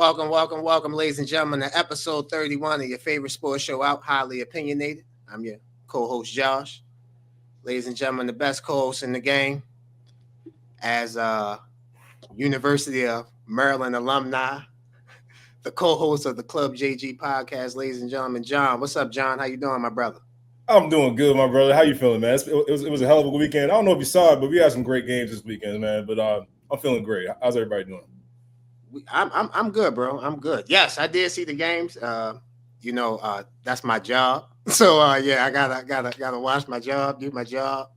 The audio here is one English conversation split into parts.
Welcome, ladies and gentlemen, to episode 31 of your favorite sports show out, Highly Opinionated. I'm your co-host, Josh. Ladies and gentlemen, the best co-host in the game as University of Maryland alumni, the co-host of the Club JG podcast, ladies and gentlemen, John. What's up, John? How you doing, my brother? I'm doing good, my brother. How you feeling, man? It was a hell of a weekend. I don't know if you saw it, but we had some great games this weekend, man. But I'm feeling great. How's everybody doing? I'm good, bro. I'm good. Yes, I did see the games. That's my job. So I gotta watch my job, do my job.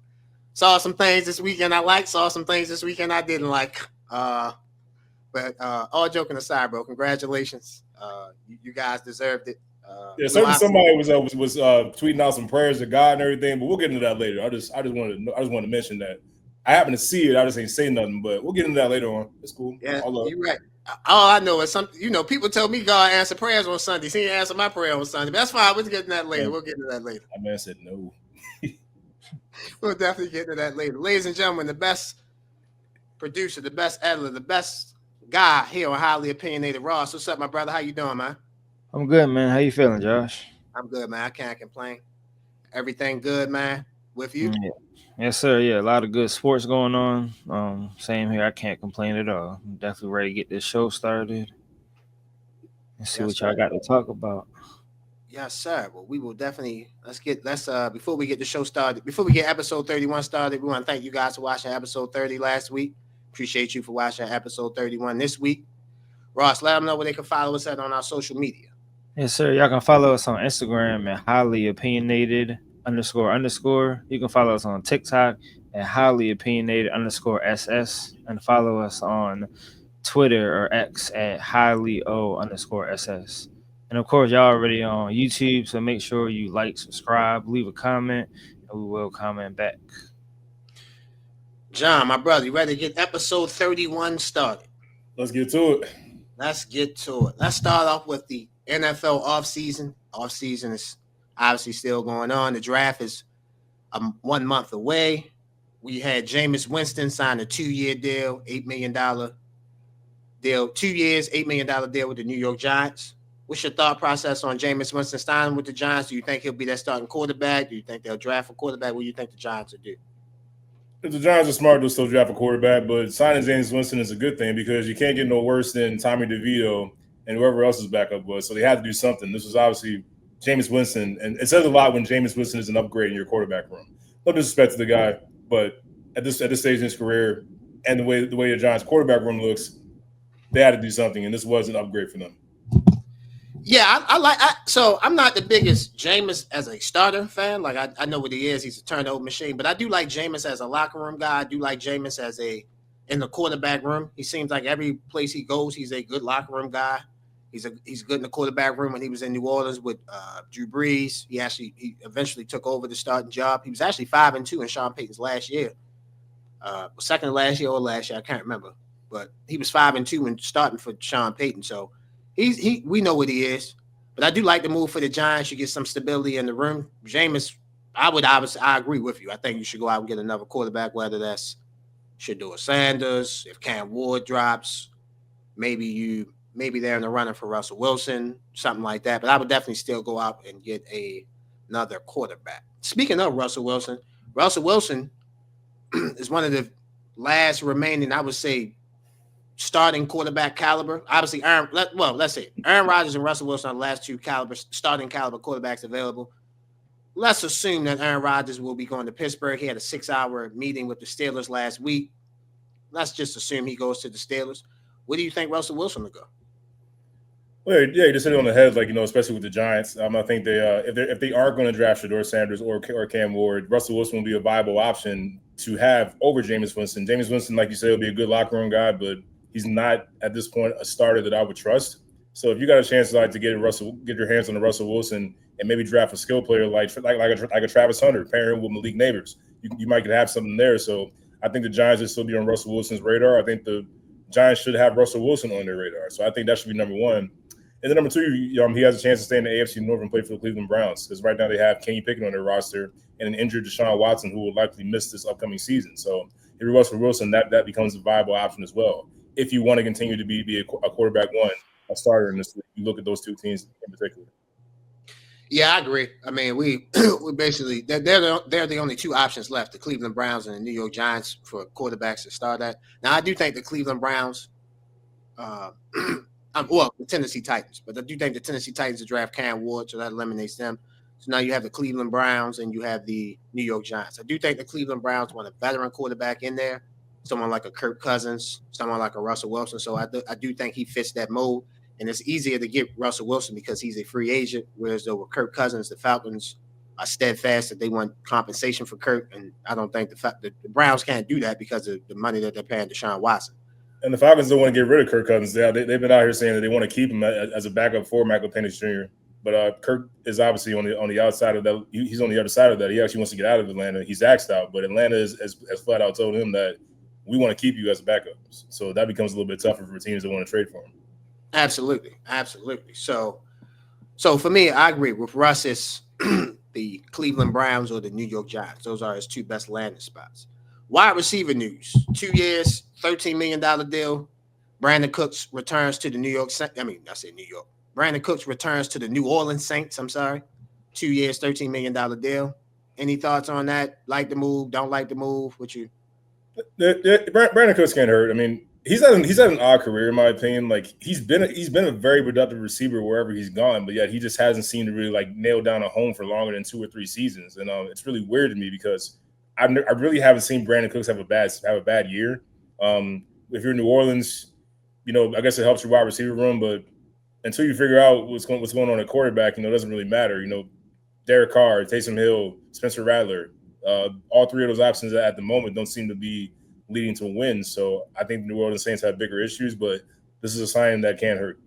Saw some things this weekend I liked. Saw some things this weekend I didn't like. But all joking aside, bro, congratulations. You guys deserved it. Somebody was tweeting out some prayers to God and everything, but we'll get into that later. I just wanted to mention that. I happen to see it. I just ain't saying nothing, but we'll get into that later on. It's cool. Yeah, you're right. All I know is people tell me God answered prayers on Sundays. He didn't answer my prayer on Sunday. But that's fine. We'll get into that later. That man said no. We'll definitely get into that later. Ladies and gentlemen, the best producer, the best editor, the best guy here on Highly Opinionated, Ross. What's up, my brother? How you doing, man? I'm good, man. How you feeling, Josh? I'm good, man. I can't complain. Everything good, man, with you? Yeah. Yes, sir. Yeah, a lot of good sports going on. Same here. I can't complain at all. I'm definitely ready to get this show started and see what y'all got to talk about. Yes, sir. Well, we will definitely before we get the show started, before we get episode 31 started, we want to thank you guys for watching episode 30 last week. Appreciate you for watching episode 31 this week. Ross, let them know where they can follow us on our social media. Yes, sir. Y'all can follow us on Instagram at Highly Opinionated __. You can follow us on TikTok at Highly Opinionated _SS, and follow us on Twitter or X at Highly O_SS. And of course, y'all already on YouTube, so make sure you like, subscribe, leave a comment, and we will comment back. John, my brother, you ready to get episode 31 started? Let's get to it. Let's start off with the NFL offseason. Offseason is obviously still going on. The draft is 1 month away. We had Jameis Winston sign a 2-year deal, $8 million deal, 2 years, $8 million deal with the New York Giants. What's your thought process on Jameis Winston signing with the Giants? Do you think he'll be their starting quarterback? Do you think they'll draft a quarterback? What do you think the Giants will do? If the Giants are smart, they'll still draft a quarterback, but signing Jameis Winston is a good thing because you can't get no worse than Tommy DeVito and whoever else's backup was. So they had to do something. This was obviously Jameis Winston, and it says a lot when Jameis Winston is an upgrade in your quarterback room. No disrespect to the guy, but at this stage in his career and the way the Giants' quarterback room looks, they had to do something, and this was an upgrade for them. Yeah, so I'm not the biggest Jameis as a starter fan. Like I know what he is. He's a turnover machine, but I do like Jameis as a locker room guy. I do like Jameis in the quarterback room. He seems like every place he goes, he's a good locker room guy. He's good in the quarterback room. When he was in New Orleans with Drew Brees, he eventually took over the starting job. He was actually 5-2 in Sean Payton's last year, second to last year or last year, I can't remember. But he was 5-2 when starting for Sean Payton. So we know what he is. But I do like the move for the Giants. You get some stability in the room. Jameis, I agree with you. I think you should go out and get another quarterback, whether that's Shedeur Sanders, if Cam Ward drops, maybe they're in the running for Russell Wilson, something like that. But I would definitely still go out and get another quarterback. Speaking of Russell Wilson is one of the last remaining, I would say, starting quarterback caliber. Obviously, Aaron Rodgers and Russell Wilson are the last two starting caliber quarterbacks available. Let's assume that Aaron Rodgers will be going to Pittsburgh. He had a 6-hour meeting with the Steelers last week. Let's just assume he goes to the Steelers. Where do you think Russell Wilson will go? Well, yeah, you just hit it on the head, especially with the Giants. I think they if they are going to draft Shedeur Sanders or Cam Ward, Russell Wilson will be a viable option to have over Jameis Winston. Jameis Winston, like you said, will be a good locker room guy, but he's not at this point a starter that I would trust. So if you got a chance to get your hands on the Russell Wilson and maybe draft a skill player like a Travis Hunter, pairing with Malik Neighbors, you might have something there. So I think the Giants will still be on Russell Wilson's radar. I think the Giants should have Russell Wilson on their radar. So I think that should be number one. And then number two, he has a chance to stay in the AFC North and play for the Cleveland Browns because right now they have Kenny Pickett on their roster and an injured Deshaun Watson who will likely miss this upcoming season. So if you're Russell Wilson, that becomes a viable option as well if you want to continue to be a quarterback one a starter in this league. You look at those two teams in particular. Yeah, I agree. I mean, we basically they're the only two options left: the Cleveland Browns and the New York Giants for quarterbacks to start at. Now, I do think the Cleveland Browns, the Tennessee Titans, but I do think the Tennessee Titans will draft Cam Ward, so that eliminates them. So now you have the Cleveland Browns and you have the New York Giants. I do think the Cleveland Browns want a veteran quarterback in there, someone like a Kirk Cousins, someone like a Russell Wilson. So I do think he fits that mold. And it's easier to get Russell Wilson because he's a free agent, whereas though with Kirk Cousins, the Falcons are steadfast that they want compensation for Kirk. And I don't think the Browns can't do that because of the money that they're paying Deshaun Watson. And the Falcons don't want to get rid of Kirk Cousins. They've been out here saying that they want to keep him as a backup for Michael Penix Jr. But Kirk is obviously on the outside of that. He's on the other side of that. He actually wants to get out of Atlanta. He's axed out, but Atlanta has flat out told him that we want to keep you as a backup. So that becomes a little bit tougher for teams that want to trade for him. Absolutely. So for me, I agree with Russ. It's the Cleveland Browns or the New York Giants. Those are his two best landing spots. Wide receiver news: 2 years, $13 million deal. Brandon Cooks returns to the New York. New York. Brandon Cooks returns to the New Orleans Saints. 2 years, $13 million deal. Any thoughts on that? Like the move? Don't like the move? What you? Brandon Cooks can't hurt. I mean, he's had an odd career in my opinion. Like he's been a very productive receiver wherever he's gone, but yet he just hasn't seemed to really like nail down a home for longer than 2 or 3 seasons. And it's really weird to me because I really haven't seen Brandon Cooks have a bad year. If you're in New Orleans, I guess it helps your wide receiver room, but until you figure out what's going on at quarterback, it doesn't really matter. Derek Carr, Taysom Hill, Spencer Rattler, all 3 of those options at the moment don't seem to be leading to wins. So I think the New Orleans Saints have bigger issues, but this is a sign that can't hurt.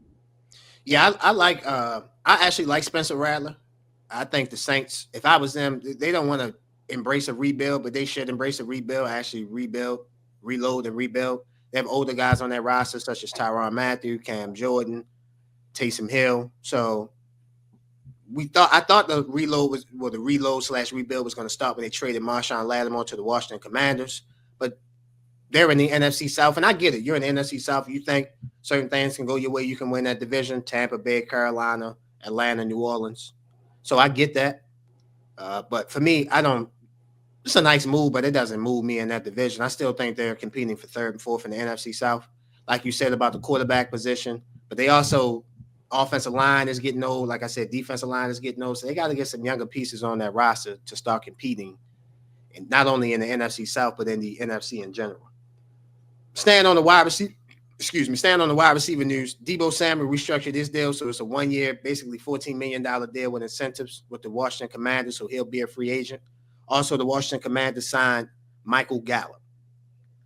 Yeah, I actually like Spencer Rattler. I think the Saints, if I was them, they don't want to embrace a rebuild, but they should embrace a rebuild, actually reload and rebuild. They have older guys on their roster, such as Tyrann Mathieu, Cam Jordan, Taysom Hill. So I thought the rebuild /rebuild was going to start when they traded Marshawn Lattimore to the Washington Commanders. But they're in the NFC South, and I get it. You're in the NFC South. You think certain things can go your way. You can win that division: Tampa Bay, Carolina, Atlanta, New Orleans. So I get that. But for me, it's a nice move, but it doesn't move me in that division. I still think they're competing for 3rd and 4th in the NFC South, like you said about the quarterback position. But they also, offensive line is getting old. Like I said, defensive line is getting old. So they got to get some younger pieces on that roster to start competing, and not only in the NFC South, but in the NFC in general. Staying on the wide receiver news, Deebo Samuel restructured his deal, so it's a 1-year, basically $14 million deal with incentives with the Washington Commanders, so he'll be a free agent. Also, the Washington Commanders signed Michael Gallup.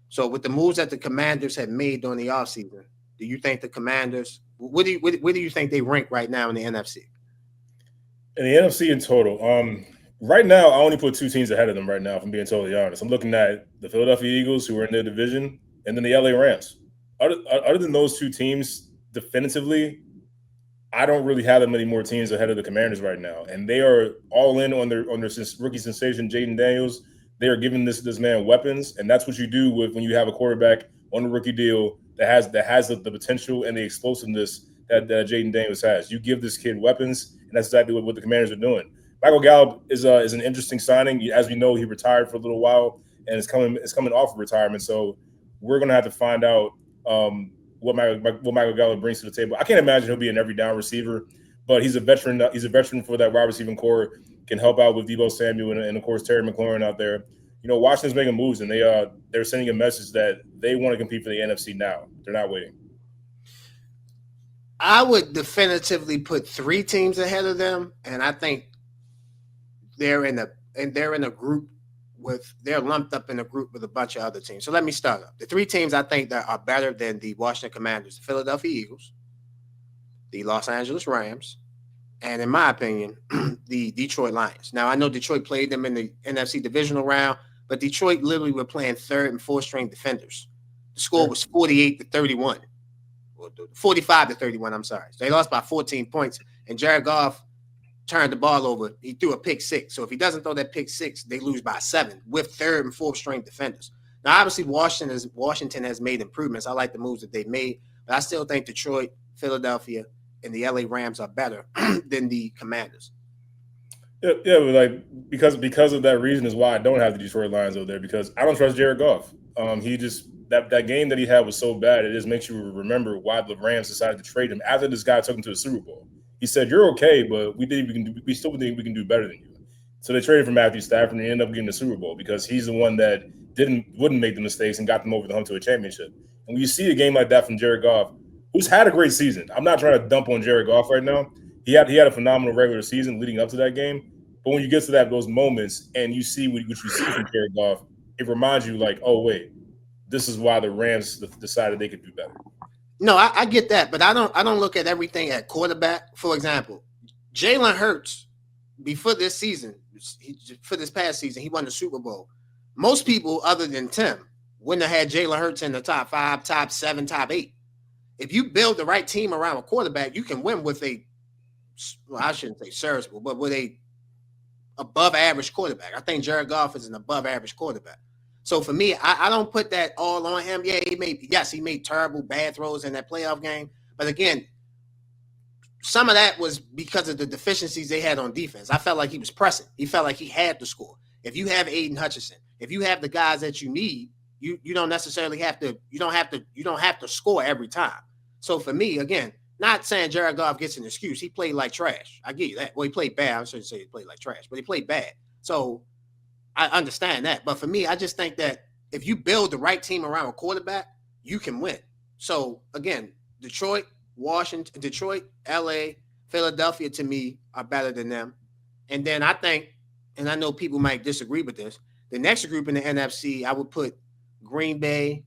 So with the moves that the Commanders have made during the offseason, do you think the Commanders, where do you think they rank right now in the NFC? In the NFC in total, right now, I only put 2 teams ahead of them right now, if I'm being totally honest. I'm looking at the Philadelphia Eagles, who are in their division, and then the LA Rams. Other than those 2 teams, definitively, I don't really have that many more teams ahead of the Commanders right now. And they are all in on their rookie sensation, Jaden Daniels. They are giving this man weapons, and that's what you do when you have a quarterback on a rookie deal that has the potential and the explosiveness that Jaden Daniels has. You give this kid weapons, and that's exactly what the Commanders are doing. Michael Gallup is an interesting signing. As we know, he retired for a little while, and it's coming off of retirement. So we're going to have to find out what Michael Gallup brings to the table. I can't imagine he'll be an every down receiver, but he's a veteran. He's a veteran for that wide receiving core. Can help out with Deebo Samuel and of course Terry McLaurin out there. Washington's making moves, and they're sending a message that they want to compete for the NFC now. They're not waiting. I would definitively put 3 teams ahead of them, and I think they're lumped up in a group with a bunch of other teams. So let me start up. The 3 teams I think that are better than the Washington Commanders: the Philadelphia Eagles, the Los Angeles Rams, and in my opinion, the Detroit Lions. Now, I know Detroit played them in the NFC divisional round, but Detroit literally were playing 3rd and 4th string defenders. The score was 48-31. Or 45-31, I'm sorry. So they lost by 14 points, and Jared Goff turned the ball over. He threw a pick 6. So if he doesn't throw that pick 6, they lose by 7 with 3rd and 4th string defenders. Now, obviously, Washington has made improvements. I like the moves that they've made, but I still think Detroit Philadelphia, and the LA Rams are better than the Commanders. Yeah, but like because of that reason is why I don't have the Detroit Lions over there, because I don't trust Jared Goff. He just that game that he had was so bad, it just makes you remember why the Rams decided to trade him after this guy took him to the Super Bowl. He said, "You're okay, but we still think we can do better than you." So they traded for Matthew Stafford and he ended up getting the Super Bowl because he's the one that wouldn't make the mistakes and got them over the hump to a championship. And when you see a game like that from Jared Goff, who's had a great season, I'm not trying to dump on Jared Goff right now. He had a phenomenal regular season leading up to that game. But when you get to those moments and you see what you see from Jared Goff, it reminds you like, oh wait, this is why the Rams decided they could do better. No, I get that, but I don't look at everything at quarterback. For example, Jalen Hurts before this season, for this past season, he won the Super Bowl. Most people other than Tim wouldn't have had Jalen Hurts in the top 5, top 7, top 8. If you build the right team around a quarterback, you can win with I shouldn't say serviceable, but with a above average quarterback. I think Jared Goff is an above average quarterback. So for me, I don't put that all on him. Yeah, he made terrible bad throws in that playoff game. But again, some of that was because of the deficiencies they had on defense. I felt like he was pressing. He felt like he had to score. If you have Aiden Hutchinson, if you have the guys that you need, you don't necessarily have to, you don't have to score every time. So for me, again, not saying Jared Goff gets an excuse. He played like trash. I give you that. Well, he played bad. I shouldn't say he played like trash, but he played bad. So I understand that. But for me, I just think that if you build the right team around a quarterback, you can win. So again, Detroit, Washington, Detroit, LA, Philadelphia to me are better than them. And then I think, and I know people might disagree with this, the next group in the NFC, I would put Green Bay,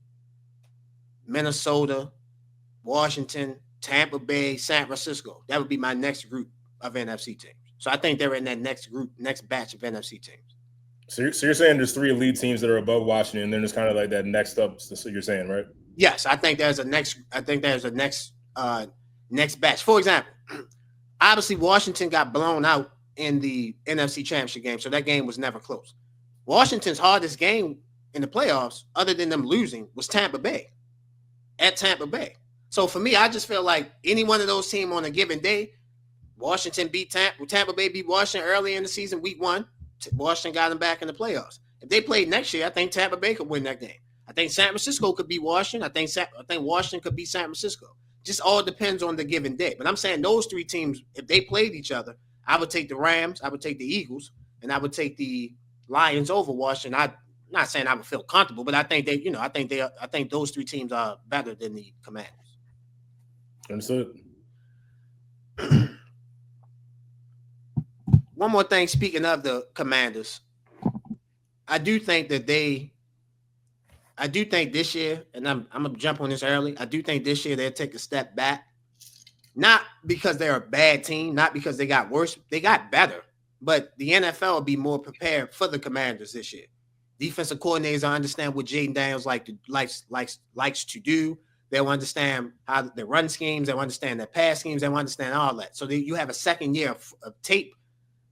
Minnesota, Washington, Tampa Bay, San Francisco. That would be my next group of NFC teams. So I think they're in that next batch of NFC teams. So you're saying there's 3 elite teams that are above Washington, and then there's kind of like that next up. So you're saying, right? Yes, I think there's a next batch. For example, obviously Washington got blown out in the NFC Championship game, so that game was never close. Washington's hardest game in the playoffs, other than them losing, was Tampa Bay. At Tampa Bay. So for me, I just feel like any one of those teams on a given day, Washington beat Tampa Bay beat Washington early in the season, week 1. Washington got them back in the playoffs. If they played next year, I think Tampa Bay could win that game. I think San Francisco could beat Washington. I think Washington could beat San Francisco. Just all depends on the given day. But I'm saying those 3 teams, if they played each other, I would take the Rams, I would take the Eagles, and I would take the Lions over Washington. I'm not saying I would feel comfortable, but I think I think those 3 teams are better than the Commanders. Understood. One more thing, speaking of the Commanders, I do think this year, and I'm gonna jump on this early. I do think this year they'll take a step back, not because they're a bad team, not because they got worse. They got better, but the NFL will be more prepared for the Commanders this year. Defensive coordinators understand what Jaden Daniels likes to do. They'll understand how their run schemes. They'll understand their pass schemes. They'll understand all that. So you have a second year of tape.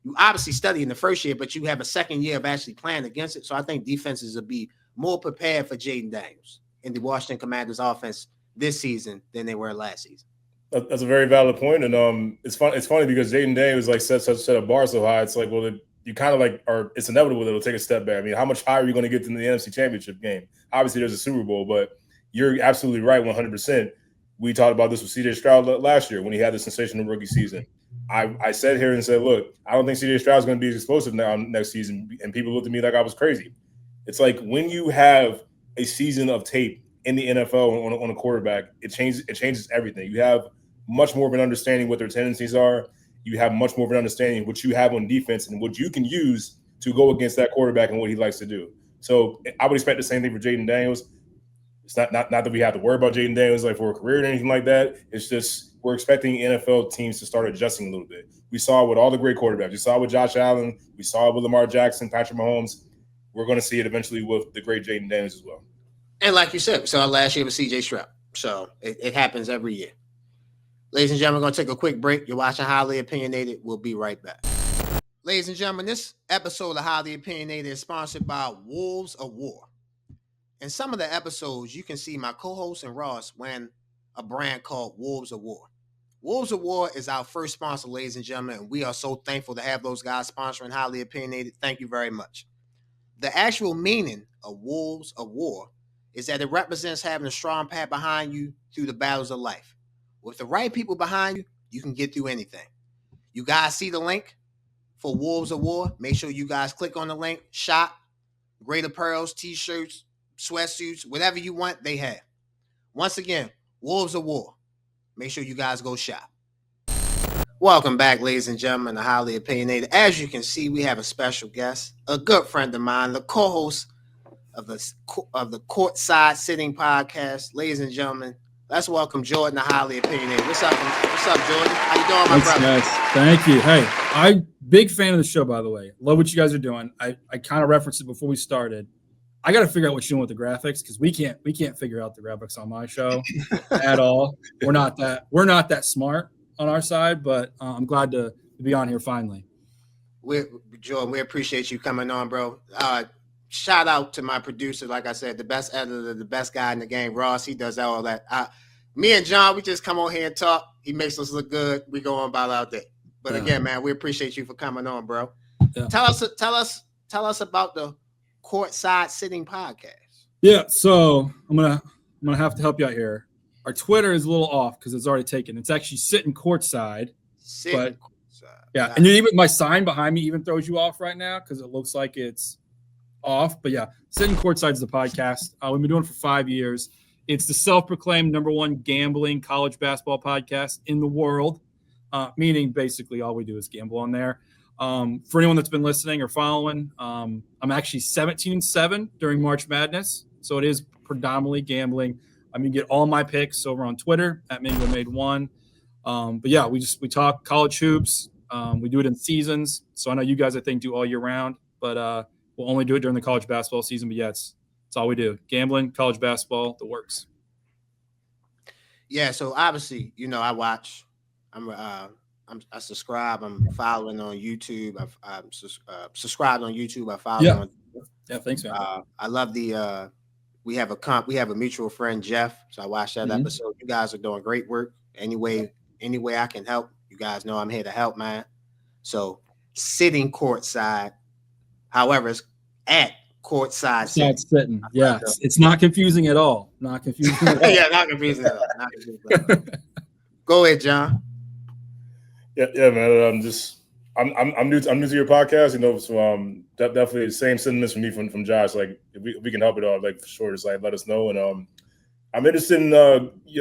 You obviously study in the first year, but you have a second year of actually playing against it. So I think defenses will be more prepared for Jaden Daniels in the Washington Commanders offense this season than they were last season. That's a very valid point, and it's funny because Jaden Daniels set a bar so high. It's like, well, you kind of like it's inevitable that it'll take a step back. I mean, how much higher are you going to get in the NFC Championship game? Obviously, there's a Super Bowl, but you're absolutely right, 100%. We talked about this with C.J. Stroud last year when he had the sensational rookie season. I sat here and said, look, I don't think C.J. Stroud's going to be as explosive now next season, and people looked at me like I was crazy. It's like when you have a season of tape in the NFL on a quarterback, it changes everything. You have much more of an understanding what their tendencies are. You have much more of an understanding what you have on defense and what you can use to go against that quarterback and what he likes to do. So I would expect the same thing for Jaden Daniels. It's not that we have to worry about Jaden Daniels like for a career or anything like that. It's just we're expecting NFL teams to start adjusting a little bit. We saw it with all the great quarterbacks. We saw it with Josh Allen. We saw it with Lamar Jackson, Patrick Mahomes. We're going to see it eventually with the great Jaden Daniels as well. And like you said, we saw it last year with C.J. Stroud. So it happens every year. Ladies and gentlemen, we're going to take a quick break. You're watching Highly Opinionated. We'll be right back. Ladies and gentlemen, this episode of Highly Opinionated is sponsored by Wolves of War. In some of the episodes, you can see my co-host and Ross wearing a brand called Wolves of War. Wolves of War is our first sponsor, ladies and gentlemen, and we are so thankful to have those guys sponsoring Highly Opinionated. Thank you very much. The actual meaning of Wolves of War is that it represents having a strong path behind you through the battles of life. With the right people behind you, you can get through anything. You guys see the link for Wolves of War? Make sure you guys click on the link, shop, great apparels, t-shirts, sweatsuits, whatever you want, they have. Once again, Wolves of War. Make sure you guys go shop. Welcome back, ladies and gentlemen, to Highly Opinionated. As you can see, we have a special guest, a good friend of mine, the co-host of the CourtSide Sittin Podcast. Ladies and gentlemen, let's welcome Jordan to Highly Opinionated. What's up, Jordan? How you doing, my brother? Nice. Thank you. Hey, I'm big fan of the show, by the way. Love what you guys are doing. I kind of referenced it before we started. I got to figure out what you're doing with the graphics because we can't figure out the graphics on my show at all. We're not that smart on our side, but I'm glad to be on here finally. Jordan, we appreciate you coming on, bro. Shout out to my producer, like I said, the best editor, the best guy in the game, Ross. He does all that. Me and John, we just come on here and talk. He makes us look good. We go on about our day. But again, man, we appreciate you for coming on, bro. Yeah. Tell us about the CourtSide Sittin Podcast. Yeah, so I'm gonna have to help you out here. Our Twitter is a little off because it's already taken. It's actually Sittin CourtSide. Courtside. Yeah, and even my sign behind me even throws you off right now because it looks like it's off. But yeah, Sittin CourtSide is the podcast. We've been doing it for 5 years. It's the self-proclaimed #1 gambling college basketball podcast in the world, meaning basically all we do is gamble on there. For anyone that's been listening or following, I'm actually 17-7 during March Madness, so it is predominantly gambling. I mean, get all my picks over on Twitter at MingoMade1. But yeah, we talk college hoops. We do it in seasons. So I know you guys, I think, do all year round, but we'll only do it during the college basketball season. But yeah, it's all we do. Gambling, college basketball, the works. Yeah, so obviously, I watch. I subscribe. I'm following on YouTube. I'm subscribed on YouTube. I follow on. Yeah, thanks, man. I love the. We have a mutual friend, Jeff. So I watched that episode. You guys are doing great work. Any way I can help, you guys know I'm here to help, man. So Sittin CourtSide. However, it's at CourtSide Sittin. Yeah, it's not confusing at all. Not confusing at all. Yeah, not confusing at all. Go ahead, John. Yeah, man. I'm new to your podcast, so definitely the same sentiments from me from Josh. Like if we can help it out, like for sure, just like let us know. And I'm interested in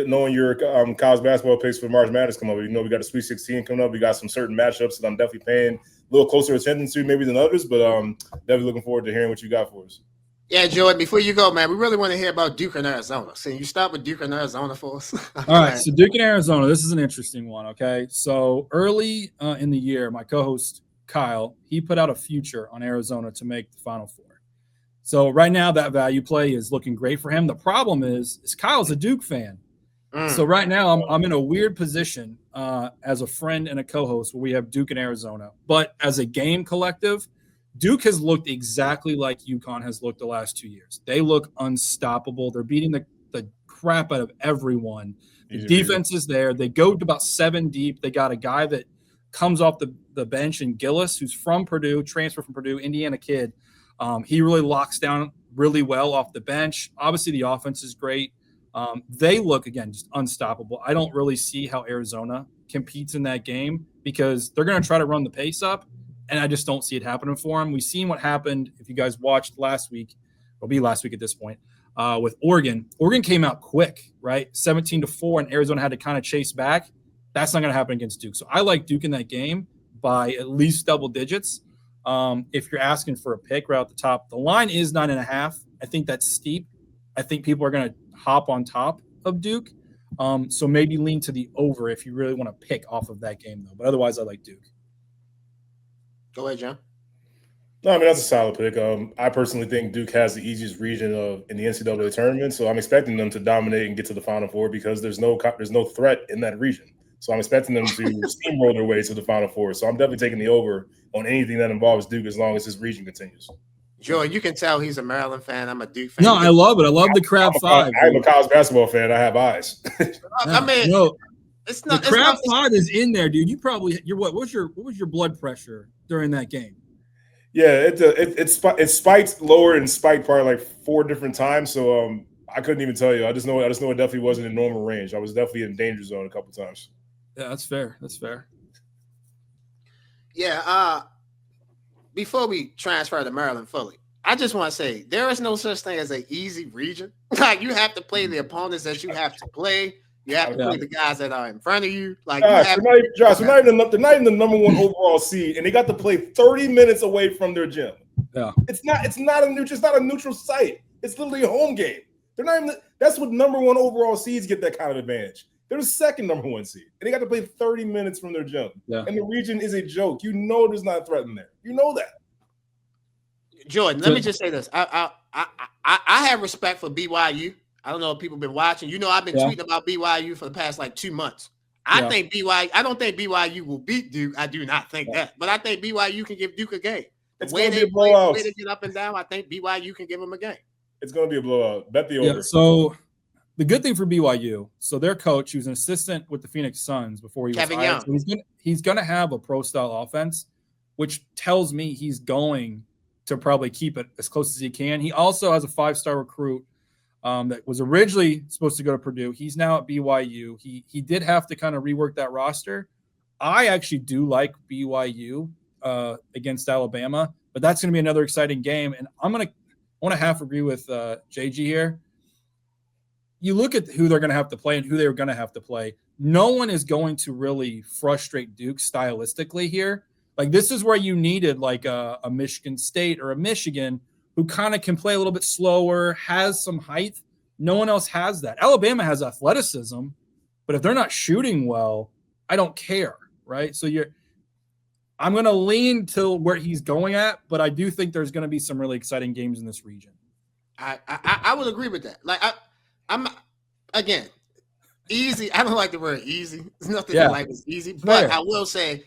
knowing your college basketball picks for March Madness come up. We got the Sweet 16 coming up. We got some certain matchups that I'm definitely paying a little closer attention to maybe than others, but definitely looking forward to hearing what you got for us. Yeah, Jordan, before you go, man, we really want to hear about Duke and Arizona. So you start with Duke and Arizona for us. All right, so Duke and Arizona, this is an interesting one, okay? So early in the year, my co-host, Kyle, he put out a future on Arizona to make the Final Four. So right now, that value play is looking great for him. The problem is Kyle's a Duke fan. So right now, I'm in a weird position as a friend and a co-host where we have Duke and Arizona. But as a game collective, Duke has looked exactly like UConn has looked the last 2 years. They look unstoppable. They're beating the crap out of everyone. The defense is there. They go to about 7 deep. They got a guy that comes off the bench in Gillis, who's from Purdue, transfer from Purdue, Indiana kid. He really locks down really well off the bench. Obviously, the offense is great. They look, again, just unstoppable. I don't really see how Arizona competes in that game because they're going to try to run the pace up. And I just don't see it happening for them. We've seen what happened. If you guys watched last week, it'll be last week at this point, with Oregon. Oregon came out quick, right? 17-4, and Arizona had to kind of chase back. That's not going to happen against Duke. So I like Duke in that game by at least double digits. If you're asking for a pick right at the top, the line is 9.5. I think that's steep. I think people are going to hop on top of Duke. So maybe lean to the over if you really want to pick off of that game, though. But otherwise, I like Duke. Go ahead, John. No, I mean, that's a solid pick. I personally think Duke has the easiest region in the NCAA tournament, so I'm expecting them to dominate and get to the Final Four because there's no threat in that region. So I'm expecting them to steamroll their way to the Final Four. So I'm definitely taking the over on anything that involves Duke as long as this region continues. Joe, you can tell he's a Maryland fan. I'm a Duke fan. No, I love it. I love the Crab Five. I'm a college basketball fan. I have eyes. I mean, It's The not. crab pot is in there, dude. What was your blood pressure during that game? Yeah, it spiked lower and spiked probably like 4 different times. So I couldn't even tell you. I just know it definitely wasn't in normal range. I was definitely in danger zone a couple times. Yeah, that's fair. That's fair. Yeah. Before we transfer to Maryland fully, I just want to say there is no such thing as an easy region. Like you have to play the opponents that you have to play. You have to play the guys that are in front of you. Like they're not even the number 1 overall seed, and they got to play 30 minutes away from their gym. Yeah, it's not a neutral site. It's literally a home game. They're not even. That's what number 1 overall seeds get that kind of advantage. They're the second number 1 seed, and they got to play 30 minutes from their gym. Yeah. And the region is a joke. You know, there's not a threat in there. You know that. Jordan, let me just say this. I have respect for BYU. I don't know if people have been watching. You know, I've been tweeting about BYU for the past like 2 months. I don't think BYU will beat Duke. I do not think that. But I think BYU can give Duke a game. The way they get up and down, I think BYU can give them a game. It's going to be a blowout. Bet the over. Yeah, so the good thing for BYU, so their coach, he was an assistant with the Phoenix Suns before he was hired. So he's going to have a pro-style offense, which tells me he's going to probably keep it as close as he can. He also has a 5-star recruit that was originally supposed to go to Purdue. He's now at BYU. He did have to kind of rework that roster. I actually do like BYU against Alabama, but that's going to be another exciting game. And I want to half agree with JG here. You look at who they're going to have to play and who they're going to have to play. No one is going to really frustrate Duke stylistically here. Like this is where you needed like a Michigan State or a Michigan who kind of can play a little bit slower, has some height. No one else has that. Alabama has athleticism, but if they're not shooting well, I don't care, right? So I'm going to lean to where he's going at, but I do think there's going to be some really exciting games in this region. I would agree with that. Like I'm again, easy. I don't like the word easy. There's nothing that like is easy, but I will say,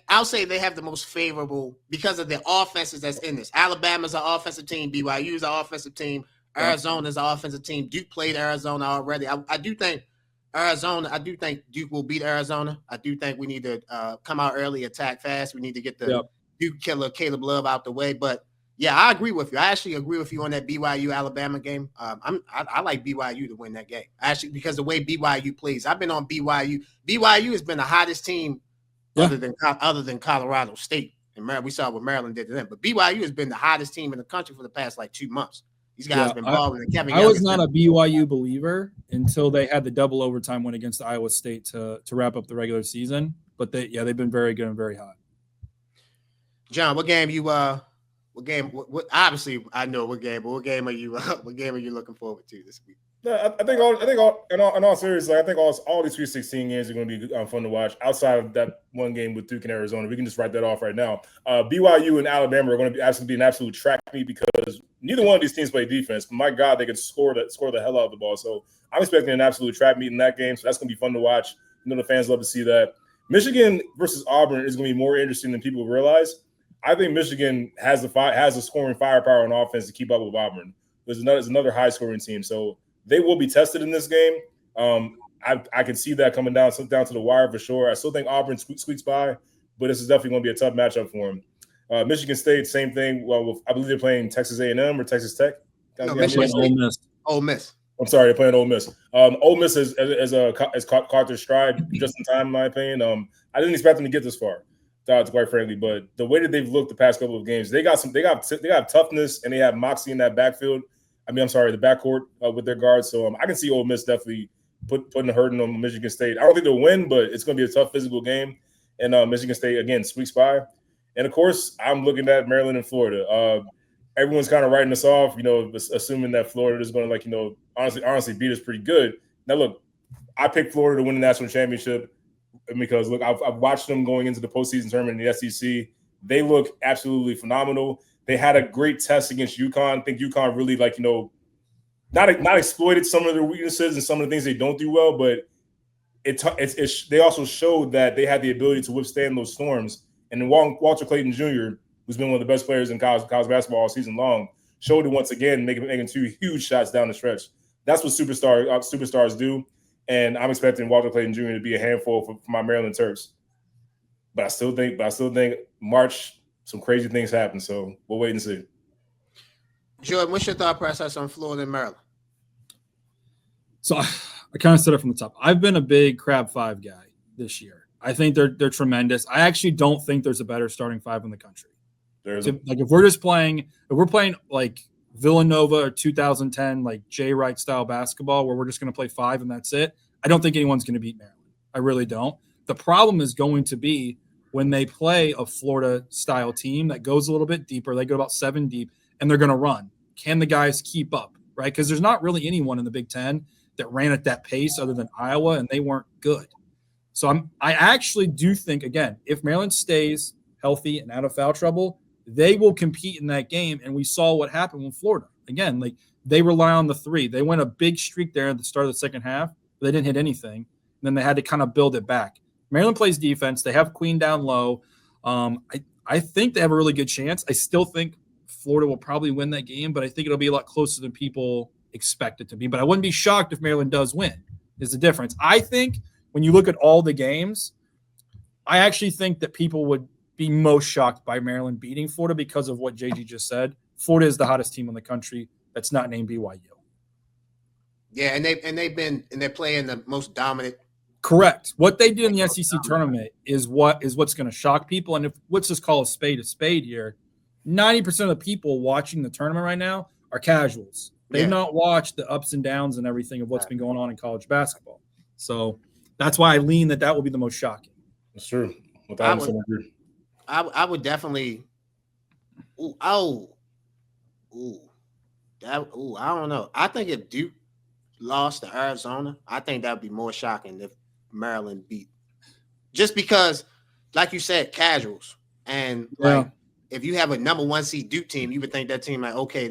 I'll say they have the most favorable because of the offenses that's in this. Alabama's an offensive team. BYU's an offensive team. Arizona's an offensive team. Duke played Arizona already. I do think Duke will beat Arizona. I do think we need to come out early, attack fast. We need to get the Duke killer Caleb Love out the way. But yeah, I agree with you. I actually agree with you on that BYU Alabama game. I like BYU to win that game. Actually, because the way BYU plays, I've been on BYU. BYU has been the hottest team other than Colorado State. And we saw what Maryland did to them. But BYU has been the hottest team in the country for the past like 2 months. These guys have been balling. And Kevin I was not a BYU believer until they had the double overtime win against Iowa State to wrap up the regular season. But they've been very good and very hot. John, what game you obviously I know what game, but what game are you looking forward to this week? I think in all seriousness, I think all these 316 games are going to be fun to watch. Outside of that one game with Duke and Arizona, we can just write that off right now. BYU and Alabama are going to be an absolute track meet because neither one of these teams play defense. But my God, they can score the hell out of the ball. So I'm expecting an absolute track meet in that game. So that's going to be fun to watch. The fans love to see that. Michigan versus Auburn is going to be more interesting than people realize. I think Michigan has the scoring firepower on offense to keep up with Auburn. There's another high scoring team, so they will be tested in this game. I can see that coming down to the wire for sure. I still think Auburn squeaks by, but this is definitely going to be a tough matchup for them. Michigan State, same thing. Well, I believe they're playing Texas A&M or Texas Tech. No, Michigan State. Ole Miss. I'm sorry, they're playing Ole Miss. Ole Miss has caught their stride just in time, in my opinion. I didn't expect them to get this far, quite frankly. But the way that they've looked the past couple of games, they got toughness and they have moxie in that backfield. The backcourt with their guards. So I can see Ole Miss definitely putting a hurting on Michigan State. I don't think they'll win, but it's going to be a tough physical game. And Michigan State again squeaks by. And of course, I'm looking at Maryland and Florida. Everyone's kind of writing us off, assuming that Florida is going to, honestly beat us pretty good. Now, look, I picked Florida to win the national championship because, look, I've watched them going into the postseason tournament in the SEC. They look absolutely phenomenal. They had a great test against UConn. I think UConn really, not exploited some of their weaknesses and some of the things they don't do well, but they also showed that they had the ability to withstand those storms. And then Walter Clayton Jr., who's been one of the best players in college basketball all season long, showed it once again, making 2 huge shots down the stretch. That's what superstars do. and I'm expecting Walter Clayton Jr. to be a handful for my Maryland Terps. But I still think March some crazy things happen. So we'll wait and see. Jordan, what's your thought process on Florida and Maryland? So I kind of said it from the top. I've been a big Crab 5 guy this year. I think they're tremendous. I actually don't think there's a better starting 5 in the country. Like if we're playing like Villanova or 2010, like Jay Wright style basketball, where we're just going to play 5 and that's it, I don't think anyone's going to beat Maryland. I really don't. The problem is going to be when they play a Florida style team that goes a little bit deeper. They go about 7 deep and they're going to run. Can the guys keep up? Right? Because there's not really anyone in the Big Ten that ran at that pace other than Iowa, and they weren't good. So I actually do think, again, if Maryland stays healthy and out of foul trouble, they will compete in that game. And we saw what happened with Florida. Again, like they rely on the 3. They went a big streak there at the start of the second half, but they didn't hit anything. And then they had to kind of build it back. Maryland plays defense. They have Queen down low. I think they have a really good chance. I still think Florida will probably win that game, but I think it'll be a lot closer than people expect it to be. But I wouldn't be shocked if Maryland does win, is the difference. I think when you look at all the games, I actually think that people would be most shocked by Maryland beating Florida because of what JG just said. Florida is the hottest team in the country that's not named BYU. Yeah, and they're playing the most dominant. Correct. What they did in the SEC tournament is what's going to shock people. And if let's just call a spade here, 90% of the people watching the tournament right now are casuals. They've not watched the ups and downs and everything of what's been going on in college basketball. So that's why I lean that will be the most shocking. That's true. I would definitely. I don't know. I think if Duke lost to Arizona, I think that would be more shocking if Maryland beat. Just because, like you said, casuals. And like if you have a number 1 seed Duke team, you would think that team like, okay,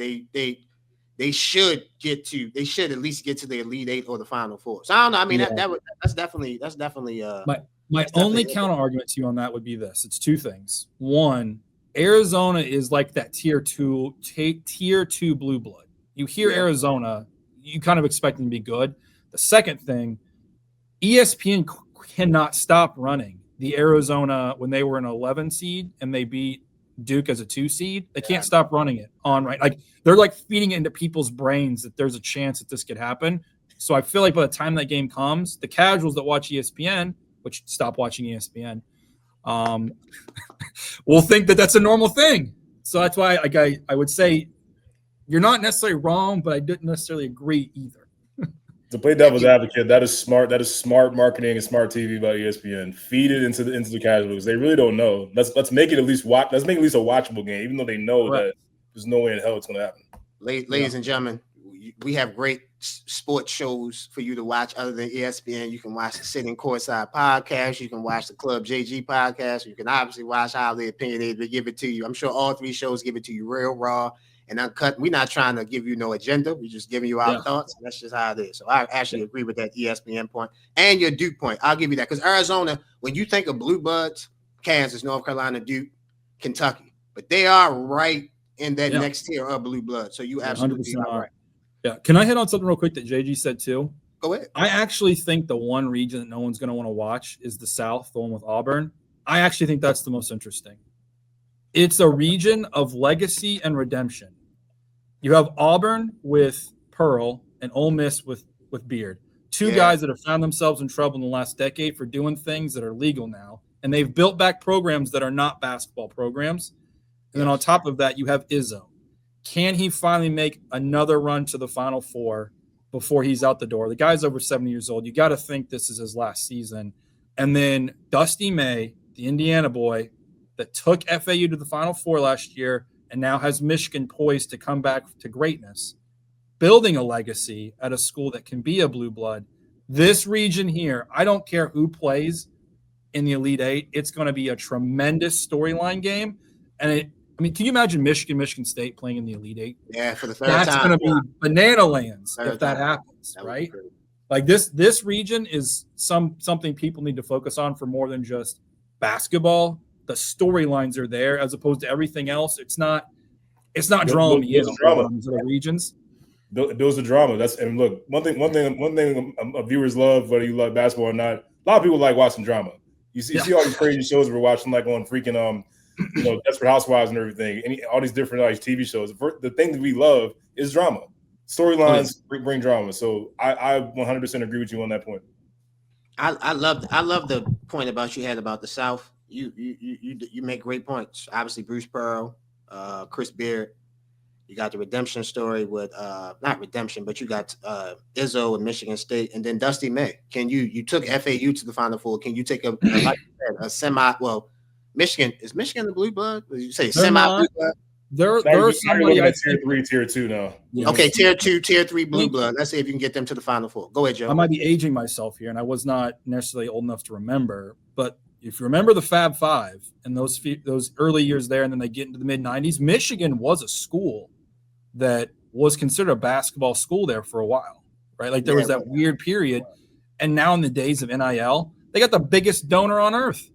they should at least get to the Elite 8 or the Final 4. So I don't know. I mean, that's definitely my only counter argument to you on that would be this. It's 2 things. One, Arizona is like that tier 2 blue blood. You hear Arizona, you kind of expect them to be good. The second thing, ESPN cannot stop running the Arizona when they were an 11 seed and they beat Duke as a 2 seed. They can't stop running it on, right? Like they're like feeding it into people's brains that there's a chance that this could happen. So I feel like by the time that game comes, the casuals that watch ESPN, which stop watching ESPN, will think that that's a normal thing. So that's why I would say you're not necessarily wrong, but I didn't necessarily agree either. To play devil's advocate, that is smart. That is smart marketing and smart TV by ESPN. Feed it into the casuals. They really don't know. Let's make it at least Let's make it at least a watchable game, even though they know that there's no way in hell it's going to happen. Ladies and gentlemen, we have great sports shows for you to watch other than ESPN. You can watch the Sittin CourtSide Podcast. You can watch the Club JG Podcast. You can obviously watch Highly Opinionated. They give it to you. I'm sure all 3 shows give it to you real raw and uncut. We're not trying to give you no agenda. We're just giving you our thoughts. That's just how it is. So I actually agree with that ESPN point and your Duke point. I'll give you that because Arizona, when you think of Blue Bloods, Kansas, North Carolina, Duke, Kentucky, but they are right in that next tier of Blue Blood. So you absolutely are right. Yeah. Can I hit on something real quick that JG said too? Go ahead. I actually think the one region that no one's going to want to watch is the South, the one with Auburn. I actually think that's the most interesting. It's a region of legacy and redemption. You have Auburn with Pearl and Ole Miss with Beard. 2 guys that have found themselves in trouble in the last decade for doing things that are legal now. And they've built back programs that are not basketball programs. And then on top of that, you have Izzo. Can he finally make another run to the Final 4 before he's out the door? The guy's over 70 years old. You got to think this is his last season. And then Dusty May, the Indiana boy that took FAU to the Final 4 last year and now has Michigan poised to come back to greatness, building a legacy at a school that can be a blue blood. This region here, I don't care who plays in the Elite 8. It's going to be a tremendous storyline game. And can you imagine Michigan State playing in the Elite 8? Yeah, for the third time. That's going to be banana lands if that happens, right? Like this region is something people need to focus on for more than just basketball. The storylines are there as opposed to everything else. It's not drawing me in on these other regions. builds the drama. And look, one thing viewers love, whether you love basketball or not. A lot of people like watching drama. You see all these crazy shows we're watching, like on freaking Desperate Housewives and everything, and all these different TV shows. The thing that we love is drama. Storylines bring drama. So I 100% agree with you on that point. I love the point about you had about the South. You make great points. Obviously, Bruce Pearl, Chris Beard. You got the redemption story with not redemption, but you got Izzo and Michigan State, and then Dusty May. Can you took FAU to the Final Four? Can you take a semi? Well, Michigan is Michigan the blue blood? Did you say semi blue blood? There's somebody at tier 3, tier 2 now. Yeah. Okay, tier 2, tier 3 blue blood. Let's see if you can get them to the Final Four. Go ahead, Joe. I might be aging myself here, and I was not necessarily old enough to remember, but if you remember the Fab Five and those early years there, and then they get into the mid 90s, Michigan was a school that was considered a basketball school there for a while, right? Like there was that weird period. And now in the days of NIL, they got the biggest donor on earth,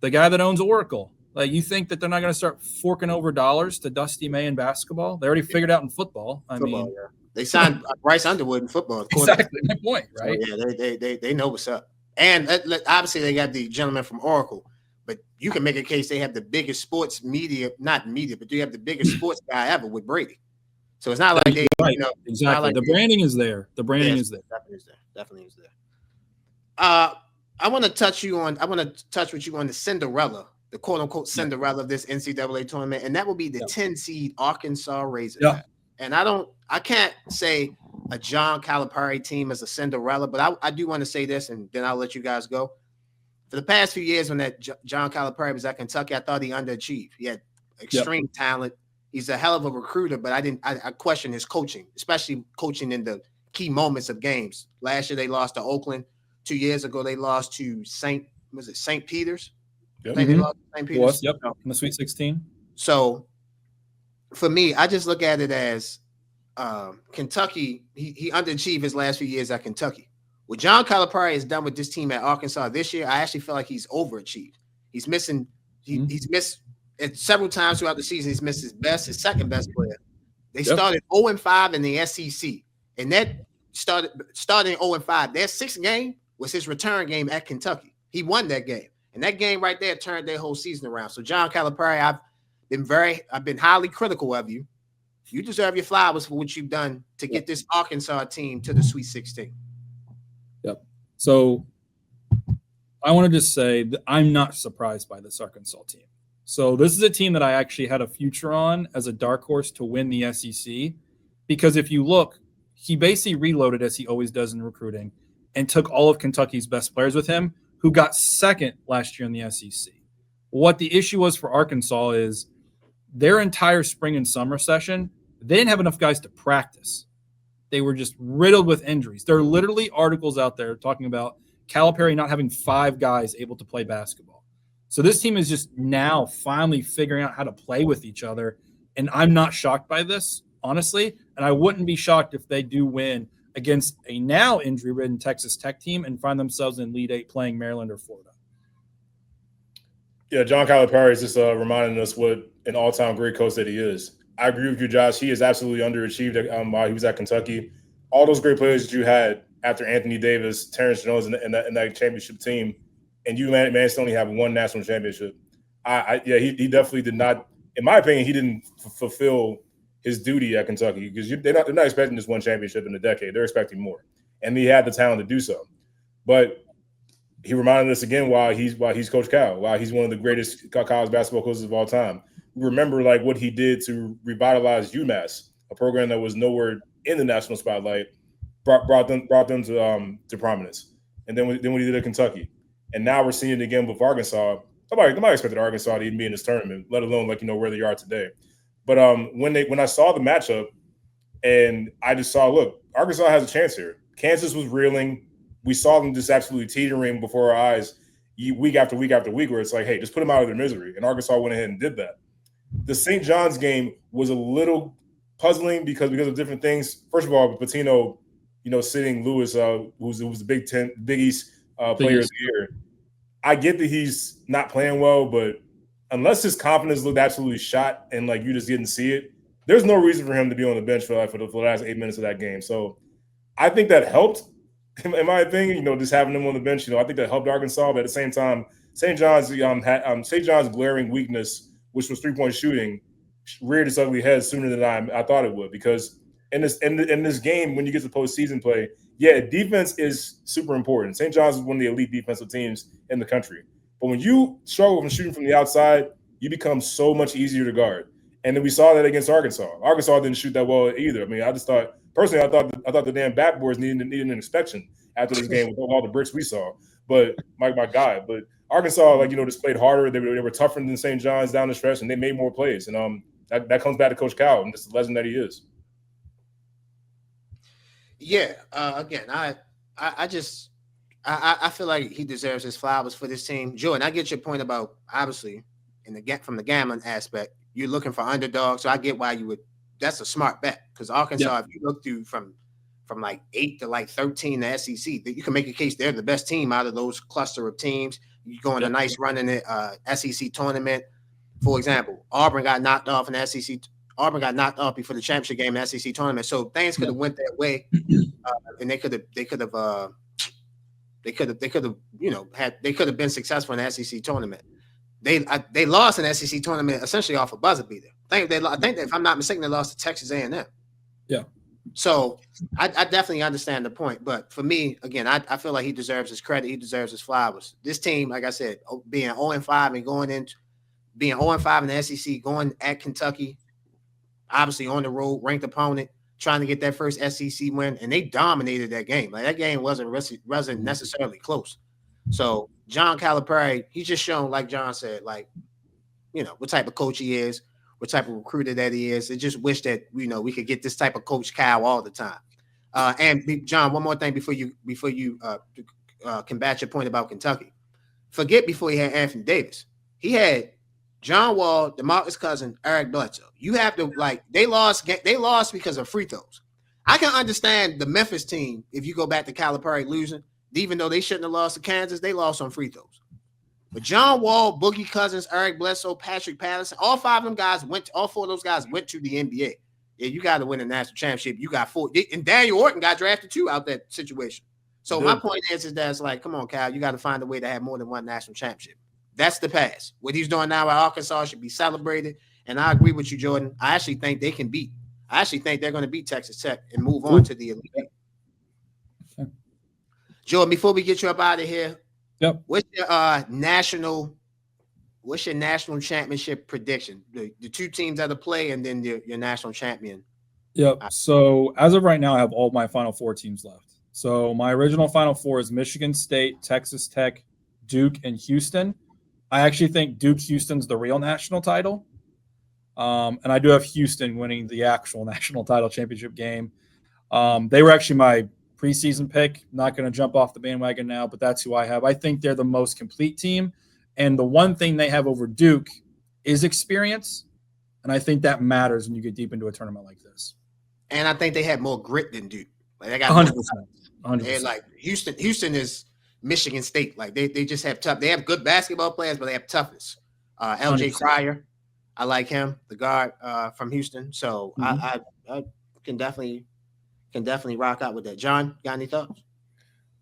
the guy that owns Oracle. Like, you think that they're not going to start forking over dollars to Dusty May in basketball? They already figured out in football. I mean, they signed Bryce Underwood in football. Exactly my point, right? So, yeah, they know what's up. And obviously they got the gentleman from Oracle, but you can make a case they have the biggest sports media, not media, but you have the biggest sports guy ever with Brady. So it's not like they, right. Exactly. Like the branding is there. The branding is there. Definitely is there. I want to touch with you on the Cinderella, the quote unquote Cinderella of this NCAA tournament, and that will be the 10 seed Arkansas Razorbacks. And I can't say a John Calipari team is a Cinderella, but I do want to say this, and then I'll let you guys go. For the past few years when that John Calipari was at Kentucky, I thought he underachieved. He had extreme talent. He's a hell of a recruiter, but I question his coaching, especially coaching in the key moments of games. Last year they lost to Oakland. 2 years ago they lost to St. Peter's? Yep. They lost to St. Peter's. In the Sweet 16. So for me, I just look at it as Kentucky, he underachieved his last few years at Kentucky. What John Calipari has done with this team at Arkansas this year, I actually feel like he's overachieved. He's missing, he's missed it several times throughout the season. He's missed his second best player. They started 0-5 in the SEC, and that starting 0-5. Their sixth game was his return game at Kentucky. He won that game, and that game right there turned their whole season around. So John Calipari, I've been highly critical of you. You deserve your flowers for what you've done to get this Arkansas team to the Sweet 16. Yep. So I want to just say that I'm not surprised by this Arkansas team. So this is a team that I actually had a future on as a dark horse to win the SEC, because if you look, he basically reloaded as he always does in recruiting and took all of Kentucky's best players with him, who got second last year in the SEC. What the issue was for Arkansas is their entire spring and summer session, they didn't have enough guys to practice. They were just riddled with injuries. There are literally articles out there talking about Calipari not having 5 guys able to play basketball. So this team is just now finally figuring out how to play with each other. And I'm not shocked by this, honestly. And I wouldn't be shocked if they do win against a now injury-ridden Texas Tech team and find themselves in Elite 8 playing Maryland or Florida. Yeah, John Calipari is just reminding us what an all-time great coach that he is. I agree with you, Josh. He is absolutely underachieved while he was at Kentucky. All those great players that you had after Anthony Davis, Terrence Jones, and that championship team, and you managed to only have one national championship. He definitely did not. In my opinion, he didn't fulfill his duty at Kentucky, because they're not expecting just one championship in a decade. They're expecting more, and he had the talent to do so. But he reminded us again why he's Coach Cal, why he's one of the greatest college basketball coaches of all time. Remember what he did to revitalize UMass, a program that was nowhere in the national spotlight, brought them to prominence. And then what he did at Kentucky. And now we're seeing it again with Arkansas. Nobody expected Arkansas to even be in this tournament, let alone where they are today. But when I saw the matchup, and I just saw, look, Arkansas has a chance here. Kansas was reeling. We saw them just absolutely teetering before our eyes week after week after week, where it's like, hey, just put them out of their misery. And Arkansas went ahead and did that. The St. John's game was a little puzzling because of different things. First of all, Pitino, sitting Lewis, who's the Big East player of the year. I get that he's not playing well, but unless his confidence looked absolutely shot and you just didn't see it, there's no reason for him to be on the bench for the last 8 minutes of that game. So I think that helped, in my opinion, just having him on the bench. I think that helped Arkansas, but at the same time, St. John's glaring weakness, which was 3-point shooting, reared its ugly head sooner than I thought it would. Because in this game, when you get to postseason play, defense is super important. St. John's is one of the elite defensive teams in the country. But when you struggle from shooting from the outside, you become so much easier to guard. And then we saw that against Arkansas. Arkansas didn't shoot that well either. I mean, I thought the damn backboards needed an inspection after this game with all the bricks we saw. But my God, but Arkansas, just played harder. They were tougher than St. John's down the stretch, and they made more plays. And that comes back to Coach Cal and just the legend that he is. Yeah. Again, I feel like he deserves his flowers for this team. Jordan, I get your point about obviously from the gambling aspect, you're looking for underdogs. So I get why you would. That's a smart bet because Arkansas, if you look through from like 8 to like 13, the SEC, you can make a case they're the best team out of those cluster of teams. You go on a nice run in the SEC tournament. For example, Auburn got knocked off in the SEC. Auburn got knocked off before the championship game in the SEC tournament. So things could have went their way, and they could have been successful in the SEC tournament. They lost in the SEC tournament essentially off a buzzer beater. I think if I'm not mistaken, they lost to Texas A&M. Yeah. So I definitely understand the point, but for me, again, I feel like he deserves his credit. He deserves his flowers. This team, like I said, being 0-5 and going into being 0-5 in the SEC, going at Kentucky, obviously on the road, ranked opponent, trying to get that first SEC win, and they dominated that game. Like that game wasn't necessarily close. So John Calipari, he's just shown, like John said, what type of coach he is, what type of recruiter that he is. I just wish that we could get this type of Coach Cal all the time. And John, one more thing before you combat your point about Kentucky. Forget before he had Anthony Davis. He had John Wall, DeMarcus Cousins, Eric Bledsoe. You have to they lost because of free throws. I can understand the Memphis team if you go back to Calipari losing, even though they shouldn't have lost to Kansas, they lost on free throws. But John Wall, Boogie Cousins, Eric Bledsoe, Patrick Patterson, all four of those guys went to the NBA. Yeah, you got to win a national championship. You got 4, and Daniel Orton got drafted too out that situation. So my point is that it's like, come on, Cal, you got to find a way to have more than one national championship. That's the past. What he's doing now at Arkansas should be celebrated. And I agree with you, Jordan. I actually think they're going to beat Texas Tech and move on to the Elite Eight. Okay. Jordan, before we get you up out of here, what's your national championship prediction? The two teams that will play and then your national champion. Yep. So as of right now, I have all my Final Four teams left. So my original Final Four is Michigan State, Texas Tech, Duke, and Houston. I actually think Duke-Houston's the real national title. And I do have Houston winning the actual national title championship game. They were actually my preseason pick. Not going to jump off the bandwagon now, but that's who I have. I think they're the most complete team. And the one thing they have over Duke is experience. And I think that matters when you get deep into a tournament like this. And I think they have more grit than Duke. Like they got 100%. 100%. And like Houston is Michigan State. Like they just have tough. They have good basketball players, but they have toughness. LJ 100%. Cryer, I like him, the guard from Houston. So I can definitely rock out with that. John, got any thoughts?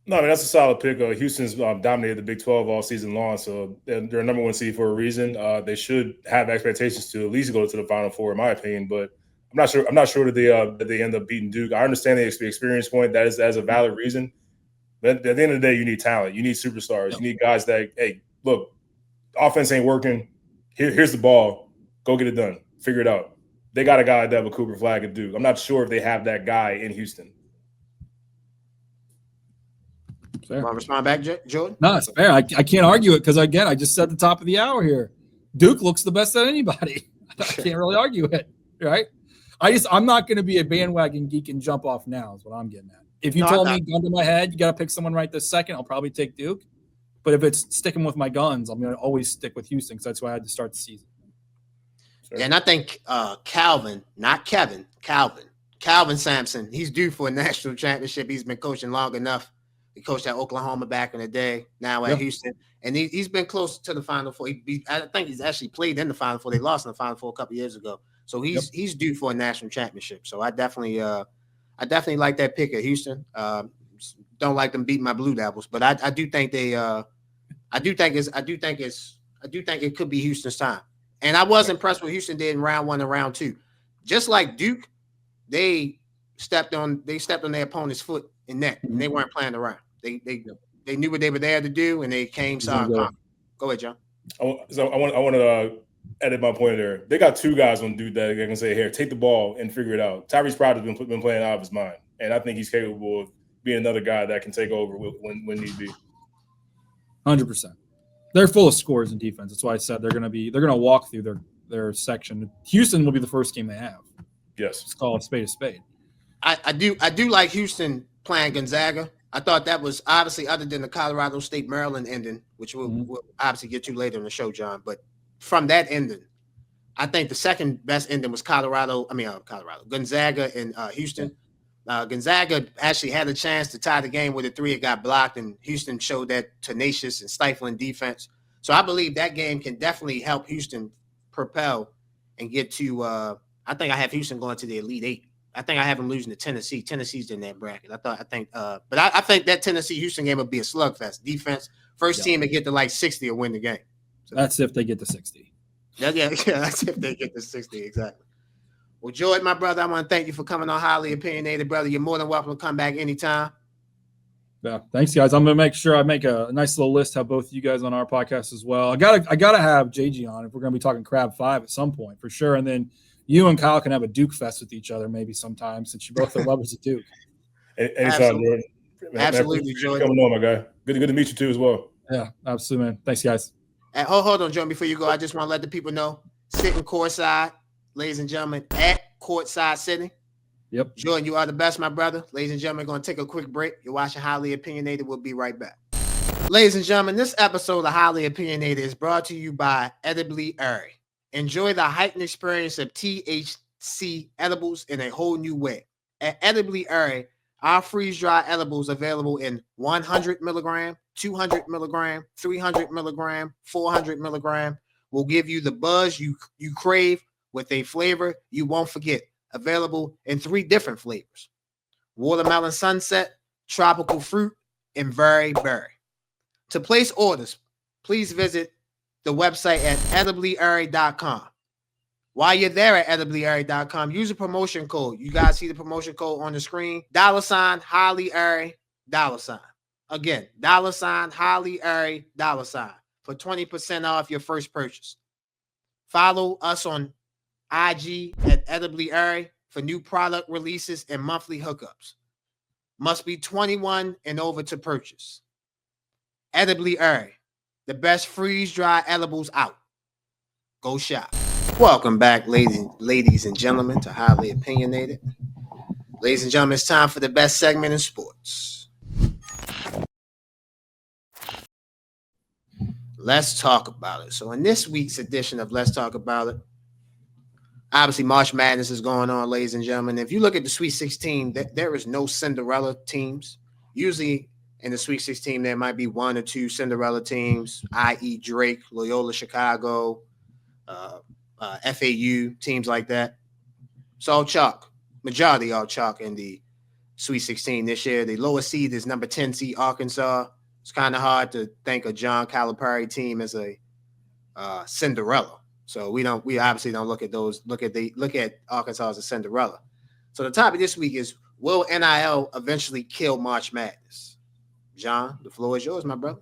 No, I mean, that's a solid pick. Houston's dominated the Big 12 all season long, so they're a number one seed for a reason. They should have expectations to at least go to the Final Four, in my opinion. But I'm not sure that they end up beating Duke. I understand the experience point. That is a valid reason. But at the end of the day, you need talent. You need superstars. You need guys that, hey, look, offense ain't working. Here's the ball. Go get it done. Figure it out. They got a guy like that with Cooper Flagg at Duke. I'm not sure if they have that guy in Houston. Fair. Want to respond back, Jordan? No, it's fair. I can't argue it because, again, I just said at the top of the hour here, Duke looks the best at anybody. I can't really argue it, right? I'm not going to be a bandwagon geek and jump off now is what I'm getting at. If you told me, gun to my head, you got to pick someone right this second, I'll probably take Duke. But if it's sticking with my guns, I'm going to always stick with Houston because that's why I had to start the season. Sure. And I think Calvin Sampson, he's due for a national championship. He's been coaching long enough. He coached at Oklahoma back in the day, now at Houston. And he's been close to the Final Four. I think he's actually played in the Final Four. They lost in the Final Four a couple years ago. So he's due for a national championship. So I definitely like that pick of Houston. Don't like them beat my Blue Devils, but I do think it could be Houston's time. And I was impressed with Houston did in round 1 and round 2. Just like Duke, they stepped on their opponent's foot in net, and they weren't playing around. They knew what they were there to do, and they came. Go ahead, John. So I want to edit my point there. They got 2 guys on Duke that they can say, "Here, take the ball and figure it out." Tyrese Pryor has been playing out of his mind, and I think he's capable of being another guy that can take over when need be. 100%. They're full of scores and defense. That's why I said they're going to walk through their section. Houston will be the first team they have. Yes, let's call a spade a spade. I do like Houston playing Gonzaga. I thought that was obviously, other than the Colorado State Maryland ending, which we'll obviously get to later in the show, John. But from that ending, I think the second best ending was Gonzaga and Houston. Gonzaga actually had a chance to tie the game with a 3. It got blocked, and Houston showed that tenacious and stifling defense. So I believe that game can definitely help Houston propel and get to I think I have Houston going to the Elite 8. I think I have them losing to Tennessee. Tennessee's in that bracket. I think that Tennessee-Houston game will be a slugfest. Defense, first team to get to like 60 will win the game. So that's if they get to 60. Yeah, that's if they get to 60, exactly. Well, Jordan, my brother, I want to thank you for coming on Highly Opinionated, brother. You're more than welcome to come back anytime. Yeah, thanks, guys. I'm gonna make sure I make a nice little list, have both of you guys on our podcast as well. I gotta have JG on if we're gonna be talking Crab 5 at some point for sure, and then you and Kyle can have a Duke fest with each other maybe sometime, since you both are lovers of Duke. Anytime, Jordan. Absolutely, Jordan. Coming on, my guy. Good to meet you too as well. Yeah, absolutely, man. Thanks, guys. Hold on, Jordan. Before you go, I just want to let the people know, Sittin CourtSide, ladies and gentlemen, at Courtside Sitting. Yep. Jordan, you are the best, my brother. Ladies and gentlemen, going to take a quick break. You're watching Highly Opinionated. We'll be right back. Ladies and gentlemen, this episode of Highly Opinionated is brought to you by Edibly Airy. Enjoy the heightened experience of THC edibles in a whole new way. At Edibly Airy, our freeze-dry edibles available in 100 milligram, 200 milligram, 300 milligram, 400 milligram will give you the buzz you crave with a flavor you won't forget. Available in 3 different flavors: watermelon sunset, tropical fruit, and berry. To place orders, please visit the website at ediblyairy.com. While you're there at ediblyairy.com, use a promotion code. You guys see the promotion code on the screen. $ Highly Airy, $. Again, $ Highly Airy, $ for 20% off your first purchase. Follow us on IG at Edibly Airy for new product releases and monthly hookups. Must be 21 and over to purchase. Edibly Airy, the best freeze-dry edibles out. Go shop. Welcome back, ladies and gentlemen, to Highly Opinionated. Ladies and gentlemen, it's time for the best segment in sports. Let's talk about it. So in this week's edition of Let's Talk About It, obviously March Madness is going on, ladies and gentlemen. If you look at the Sweet 16, there is no Cinderella teams. Usually in the Sweet 16, there might be 1 or 2 Cinderella teams, i.e. Drake, Loyola Chicago, FAU, teams like that. It's all chalk. Majority all chalk in the Sweet 16 this year. The lowest seed is number 10 seed Arkansas. It's kind of hard to think a John Calipari team as a Cinderella. So we obviously don't look at those. Look at Arkansas as a Cinderella. So the topic this week is, will NIL eventually kill March Madness? John, the floor is yours, my brother.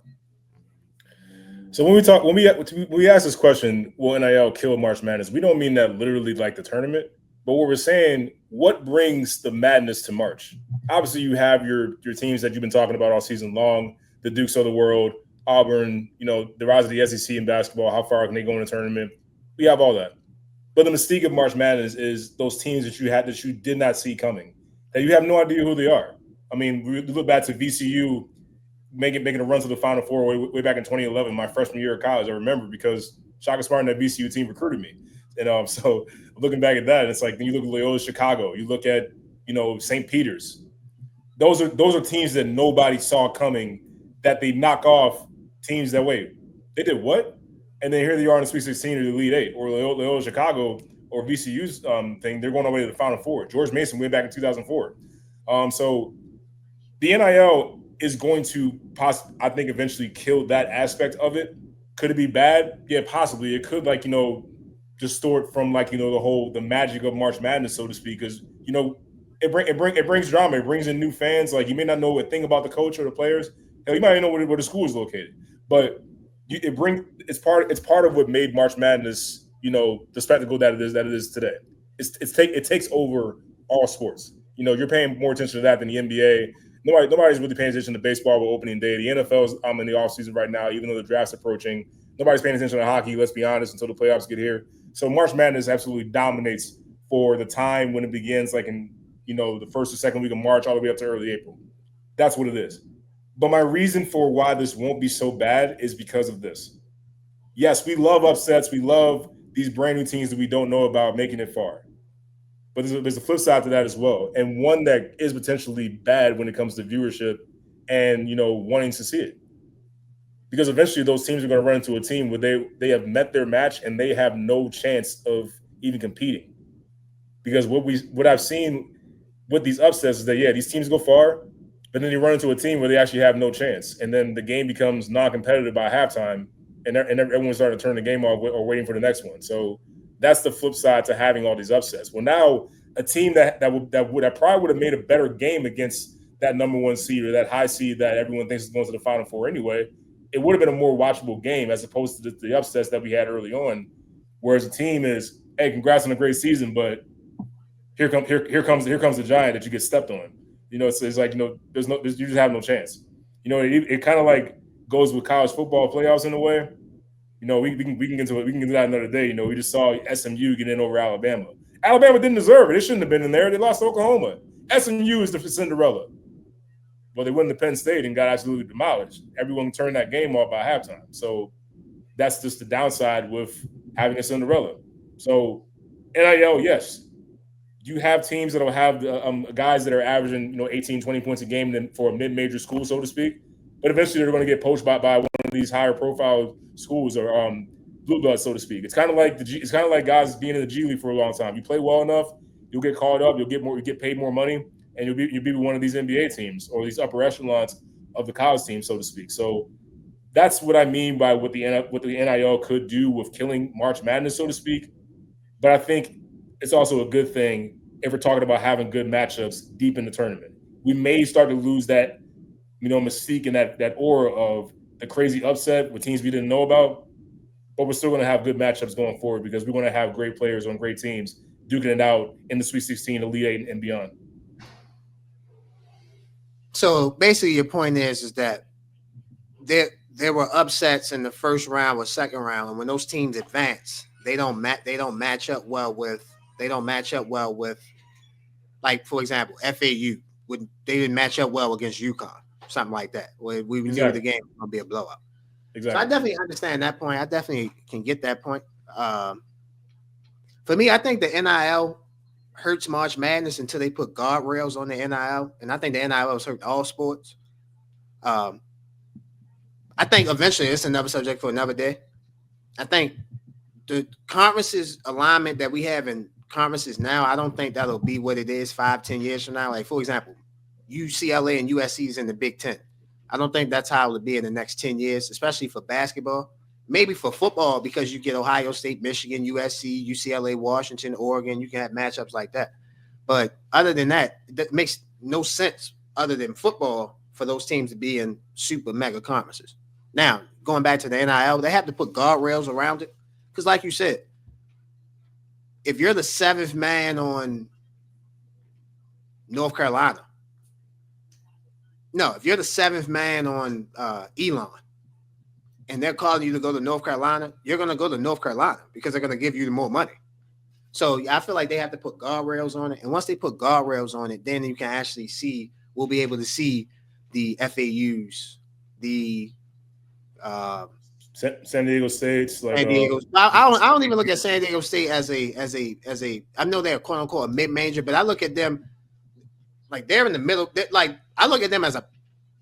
So when we ask this question, will NIL kill March Madness? We don't mean that literally like the tournament, but what we're saying, what brings the madness to March? Obviously, you have your teams that you've been talking about all season long, the Dukes of the world, Auburn, the rise of the SEC in basketball. How far can they go in the tournament? We have all that. But the mystique of March Madness is those teams that you did not see coming, that you have no idea who they are. I mean, we look back to VCU making a run to the Final Four way back in 2011, my freshman year of college. I remember because Shaka Smart and that VCU team recruited me. And so looking back at that, it's like, then you look at Loyola Chicago, you look at, St. Peter's. Those are teams that nobody saw coming, that they knock off teams that, wait, they did what? And then here they are in the Sweet 16 or the Elite 8, or Loyola Chicago or VCU's thing, they're going all the way to the Final Four. George Mason went back in 2004. So the NIL is going to I think eventually kill that aspect of it. Could it be bad? Yeah, possibly. It could, like, distort from, like, the magic of March Madness, so to speak, because it brings drama. It brings in new fans. Like, you may not know a thing about the coach or the players. Hell, you might not know where the school is located, but it's part of what made March Madness, the spectacle that it is today. It takes over all sports. You're paying more attention to that than the NBA. Nobody's really paying attention to baseball with opening day. The NFL is in the offseason right now, even though the draft's approaching. Nobody's paying attention to hockey, let's be honest, until the playoffs get here. So March Madness absolutely dominates for the time when it begins, like in the first or second week of March all the way up to early April. That's what it is. But my reason for why this won't be so bad is because of this. Yes, we love upsets. We love these brand new teams that we don't know about making it far. But there's a flip side to that as well, and one that is potentially bad when it comes to viewership and wanting to see it, because eventually those teams are going to run into a team where they have met their match and they have no chance of even competing. Because what I've seen with these upsets is that these teams go far, but then you run into a team where they actually have no chance, and then the game becomes non-competitive by halftime, and everyone's starting to turn the game off or waiting for the next one. So that's the flip side to having all these upsets. Well, now a team that probably would have made a better game against that number one seed or that high seed that everyone thinks is going to the Final Four anyway, it would have been a more watchable game as opposed to the upsets that we had early on. Whereas a team is, hey, congrats on a great season, but here comes the giant that you get stepped on. It's like you just have no chance. It kind of like goes with college football playoffs in a way. We can get into it. We can get into that another day. We just saw SMU get in over Alabama. Alabama didn't deserve it. It shouldn't have been in there. They lost to Oklahoma. SMU is the Cinderella. Well, they went to Penn State and got absolutely demolished. Everyone turned that game off by halftime. So that's just the downside with having a Cinderella. So NIL, yes. You have teams that will have guys that are averaging 18, 20 points a game for a mid-major school, so to speak. But eventually they're going to get poached by one of these higher profile schools or blue bloods, so to speak. It's kind of like guys being in the G League for a long time. You play well enough, you'll get called up, you get paid more money, and you'll be with one of these NBA teams or these upper echelons of the college team, so to speak. So that's what I mean by what the NIL could do with killing March Madness, so to speak. But I think it's also a good thing if we're talking about having good matchups deep in the tournament. We may start to lose that mystique and that aura of the crazy upset with teams we didn't know about, but we're still going to have good matchups going forward because we're going to have great players on great teams duking it out in the Sweet 16, Elite 8, and beyond. So basically your point is that there were upsets in the first round or second round, and when those teams advance, they don't match up well with, like, for example, FAU. They didn't match up well against UConn. Something like that. We knew the game was going to be a blowout. Exactly. So I definitely understand that point. I definitely can get that point. For me, I think the NIL hurts March Madness until they put guardrails on the NIL, and I think the NIL has hurt all sports. I think eventually it's another subject for another day. I think the conferences alignment that we have in conferences now, I don't think that'll be what it is 5-10 years from now. Like, for example, UCLA and USC is in the Big Ten. I don't think that's how it'll be in the next 10 years, especially for basketball. Maybe for football, because you get Ohio State, Michigan, USC, UCLA, Washington, Oregon. You can have matchups like that. But other than that, that makes no sense other than football for those teams to be in super mega conferences. Now, going back to the NIL, they have to put guardrails around it. Because like you said, if you're the seventh man on North Carolina, if you're the seventh man on Elon and they're calling you to go to North Carolina, you're going to go to North Carolina because they're going to give you more money. So I feel like they have to put guardrails on it. And once they put guardrails on it, then you can actually we'll be able to see the FAUs, the San Diego State's, like San Diego. I don't even look at San Diego State as a I know they're quote unquote a mid-major, but I look at them like they're in the middle. I look at them as a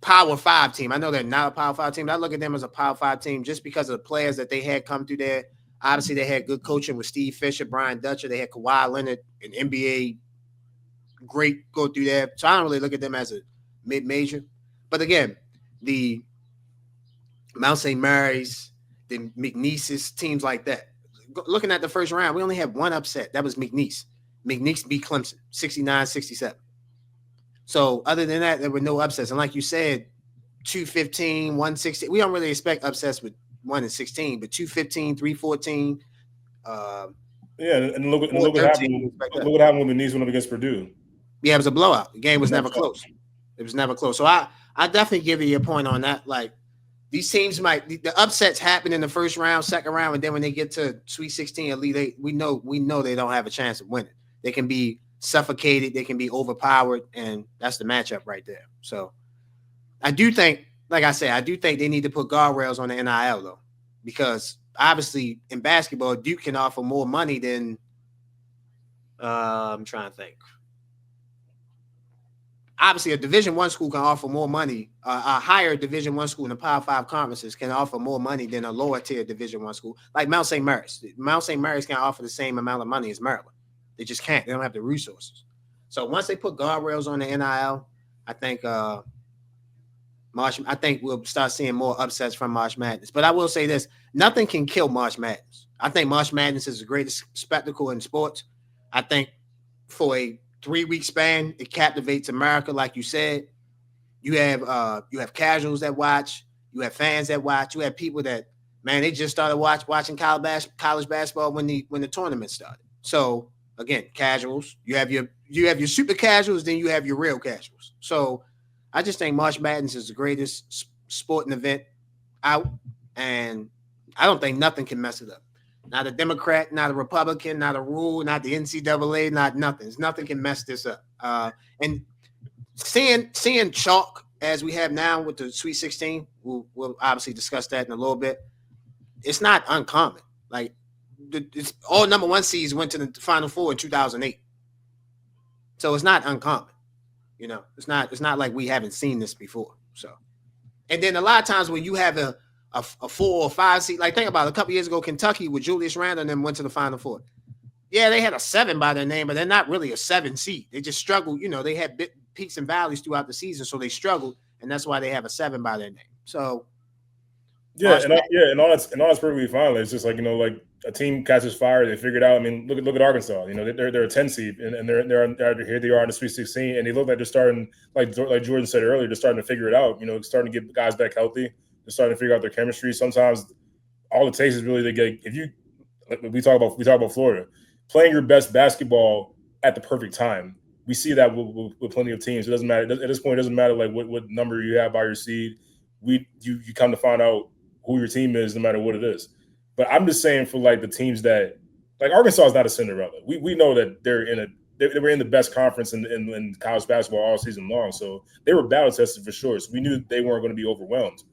Power 5 team. I know they're not a Power 5 team, but I look at them as a Power 5 team just because of the players that they had come through there. Obviously, they had good coaching with Steve Fisher, Brian Dutcher. They had Kawhi Leonard, an NBA great go through there. So I don't really look at them as a mid-major. But again, the Mount St. Mary's, the McNeese's, teams like that. Looking at the first round, we only had one upset. That was McNeese. McNeese beat Clemson, 69-67. So other than that, there were no upsets. And like you said, 215, 116. We don't really expect upsets with 1 and 16, but 215, 314. Yeah, and look what happened. Look what happened when McNeese went up against Purdue. Yeah, it was a blowout. The game was never close. It was never close. So I definitely give you a point on that. Like, these teams the upsets happen in the first round, second round, and then when they get to Sweet 16, Elite 8, we know they don't have a chance of winning. They can be suffocated, they can be overpowered, and that's the matchup right there. So I do think, like I said, they need to put guardrails on the NIL though, because obviously in basketball, Duke can offer more money than I'm trying to think. Obviously, a Division I school can offer more money. A higher Division I school in the Power 5 conferences can offer more money than a lower tier Division I school, like Mount St. Mary's. Mount St. Mary's can't offer the same amount of money as Maryland. They just can't. They don't have the resources. So once they put guardrails on the NIL, I think we'll start seeing more upsets from March Madness. But I will say this: nothing can kill March Madness. I think March Madness is the greatest spectacle in sports. I think for a 3-week span, it captivates America, like you said. You have casuals that watch, you have fans that watch, you have people that, man, they just started watching college basketball when the tournament started. So again, casuals, you have your super casuals, then you have your real casuals. So I just think March Madness is the greatest sporting event out, and I don't think nothing can mess it up. Not a Democrat, not a Republican, not a rule, not the NCAA, not nothing. Nothing can mess this up. And seeing chalk as we have now with the Sweet 16, we'll obviously discuss that in a little bit. It's not uncommon. Like, it's all number 1 seeds went to the Final Four in 2008, so it's not uncommon. You know, it's not like we haven't seen this before. So, and then a lot of times when you have a 4 or 5 seed, like think about it, a couple years ago, Kentucky with Julius Randle and them went to the Final Four. Yeah, they had a 7 by their name, but they're not really a 7 seed. They just struggled. You know, they had peaks and valleys throughout the season, so they struggled, and that's why they have a 7 by their name. So, and all that's perfectly fine. It's just like, you know, like a team catches fire, they figure it out. I mean, look at Arkansas. You know, they're a 10 seed, and they're here they are in the Sweet 16, and they look like they're starting, like Jordan said earlier, they're starting to figure it out. You know, starting to get guys back healthy. They're starting to figure out their chemistry. Sometimes all it takes is really to get, if you, like we talk about Florida, playing your best basketball at the perfect time. We see that with plenty of teams. It doesn't matter at this point. It doesn't matter like what number you have by your seed. You come to find out who your team is, no matter what it is. But I'm just saying, for like the teams that, like, Arkansas is not a Cinderella. We know that they were in the best conference in college basketball all season long. So they were battle tested for sure. So we knew they weren't going to be overwhelmed.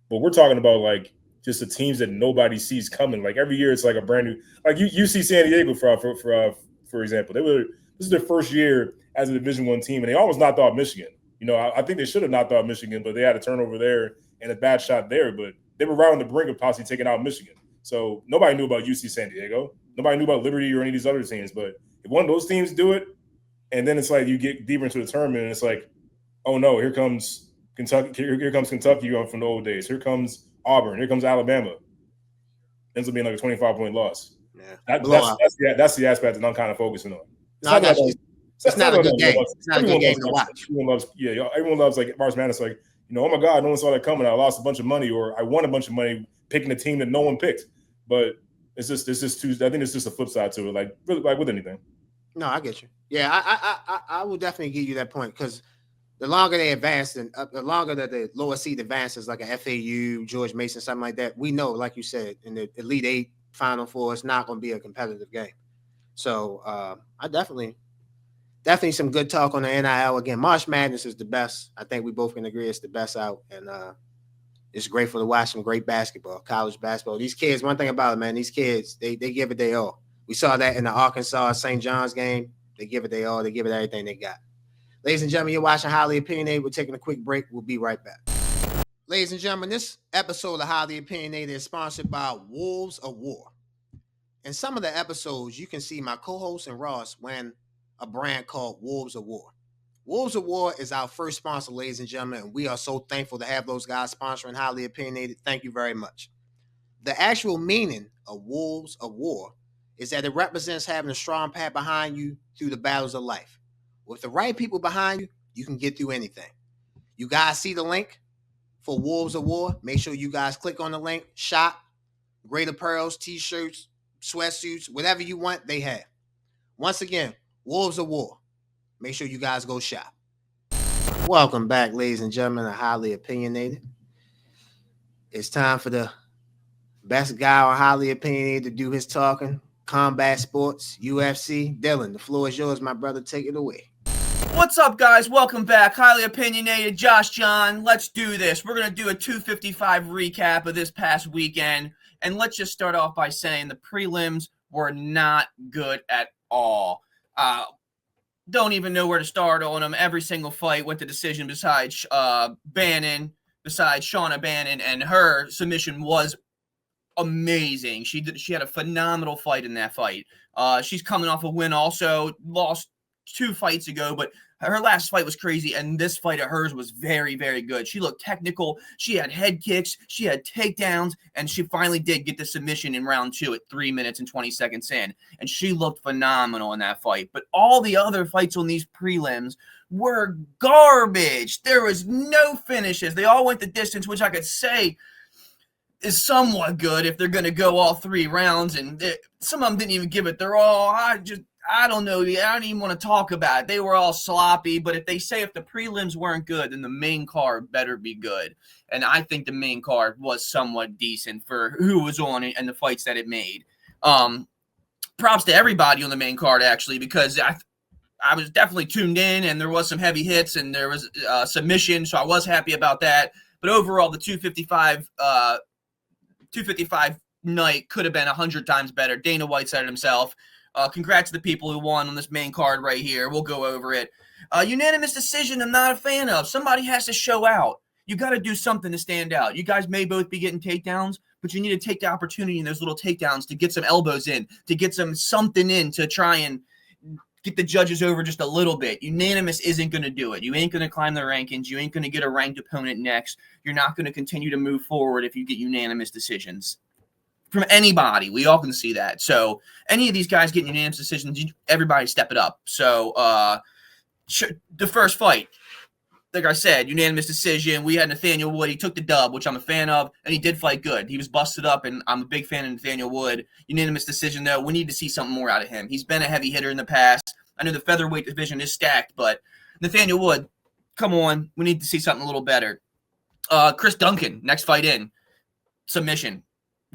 But we're talking about like just the teams that nobody sees coming. Like every year, it's like a brand new. Like UC San Diego for example, this is their first year as a Division I team, and they almost knocked off Michigan. You know, I think they should have knocked off Michigan, but they had a turnover there and a bad shot there. But they were right on the brink of possibly taking out Michigan. So nobody knew about UC San Diego. Nobody knew about Liberty or any of these other teams. But if one of those teams do it, and then it's like you get deeper into the tournament, and it's like, oh no, here comes Kentucky. Here comes Kentucky from the old days. Here comes Auburn. Here comes Alabama. Ends up being like a 25-point loss. Yeah, that's the aspect that I'm kind of focusing on. It's not a good game. It's not a good game to watch. Everyone loves like March Madness. Like, you know, oh my God, no one saw that coming. I lost a bunch of money, or I won a bunch of money picking a team that no one picked. But it's just I think it's just a flip side to it. Like really, like with anything. No, I get you. Yeah, I will definitely give you that point, because the longer they advance, and the longer that the lower seed advances, like a FAU, George Mason, something like that, we know, like you said, in the Elite 8, Final Four, it's not going to be a competitive game. So I definitely some good talk on the NIL. Again, March Madness is the best. I think we both can agree it's the best out, and it's grateful to watch some great basketball, college basketball. These kids, one thing about it, man, these kids, they give it their all. We saw that in the Arkansas St. John's game. They give it their all. They give it everything they got. Ladies and gentlemen, you're watching Highly Opinionated. We're taking a quick break. We'll be right back. Ladies and gentlemen, this episode of Highly Opinionated is sponsored by Wolves of War. In some of the episodes, you can see my co-host and Ross wearing a brand called Wolves of War. Wolves of War is our first sponsor, ladies and gentlemen, and we are so thankful to have those guys sponsoring Highly Opinionated. Thank you very much. The actual meaning of Wolves of War is that it represents having a strong path behind you through the battles of life. With the right people behind you, you can get through anything. You guys see the link for Wolves of War? Make sure you guys click on the link, shop, great apparels, t-shirts, sweatsuits, whatever you want, they have. Once again, Wolves of War. Make sure you guys go shop. Welcome back, ladies and gentlemen, to Highly Opinionated. It's time for the best guy on Highly Opinionated to do his talking. Combat sports, UFC. Dylan, the floor is yours, my brother. Take it away. What's up, guys? Welcome back. Highly Opinionated, Josh John. Let's do this. We're going to do a 255 recap of this past weekend. And let's just start off by saying the prelims were not good at all. Don't even know where to start on them. Every single fight went to decision besides Bannon, besides Shauna Bannon, and her submission was amazing. She had a phenomenal fight in that fight. She's coming off a win also, lost 2 fights ago, but her last fight was crazy, and this fight of hers was very, very good. She looked technical. She had head kicks. She had takedowns, and she finally did get the submission in round 2 at 3 minutes and 20 seconds in, and she looked phenomenal in that fight. But all the other fights on these prelims were garbage. There was no finishes. They all went the distance, which I could say is somewhat good if they're going to go all 3 rounds, and some of them didn't even give it their all. I don't know. I don't even want to talk about it. They were all sloppy, but if they say if the prelims weren't good, then the main card better be good. And I think the main card was somewhat decent for who was on it and the fights that it made. Props to everybody on the main card, actually, because I was definitely tuned in, and there was some heavy hits, and there was submission, so I was happy about that. But overall, the 255 night could have been 100 times better. Dana White said it himself. Congrats to the people who won on this main card right here. We'll go over it. Unanimous decision I'm not a fan of. Somebody has to show out. You got to do something to stand out. You guys may both be getting takedowns, but you need to take the opportunity in those little takedowns to get some elbows in, to get something in to try and get the judges over just a little bit. Unanimous isn't going to do it. You ain't going to climb the rankings. You ain't going to get a ranked opponent next. You're not going to continue to move forward if you get unanimous decisions from anybody. We all can see that. So any of these guys getting unanimous decisions, everybody step it up. So the first fight, like I said, unanimous decision. We had Nathaniel Wood. He took the dub, which I'm a fan of, and he did fight good. He was busted up, and I'm a big fan of Nathaniel Wood. Unanimous decision, though. We need to see something more out of him. He's been a heavy hitter in the past. I know the featherweight division is stacked, but Nathaniel Wood, come on. We need to see something a little better. Chris Duncan, next fight in. Submission.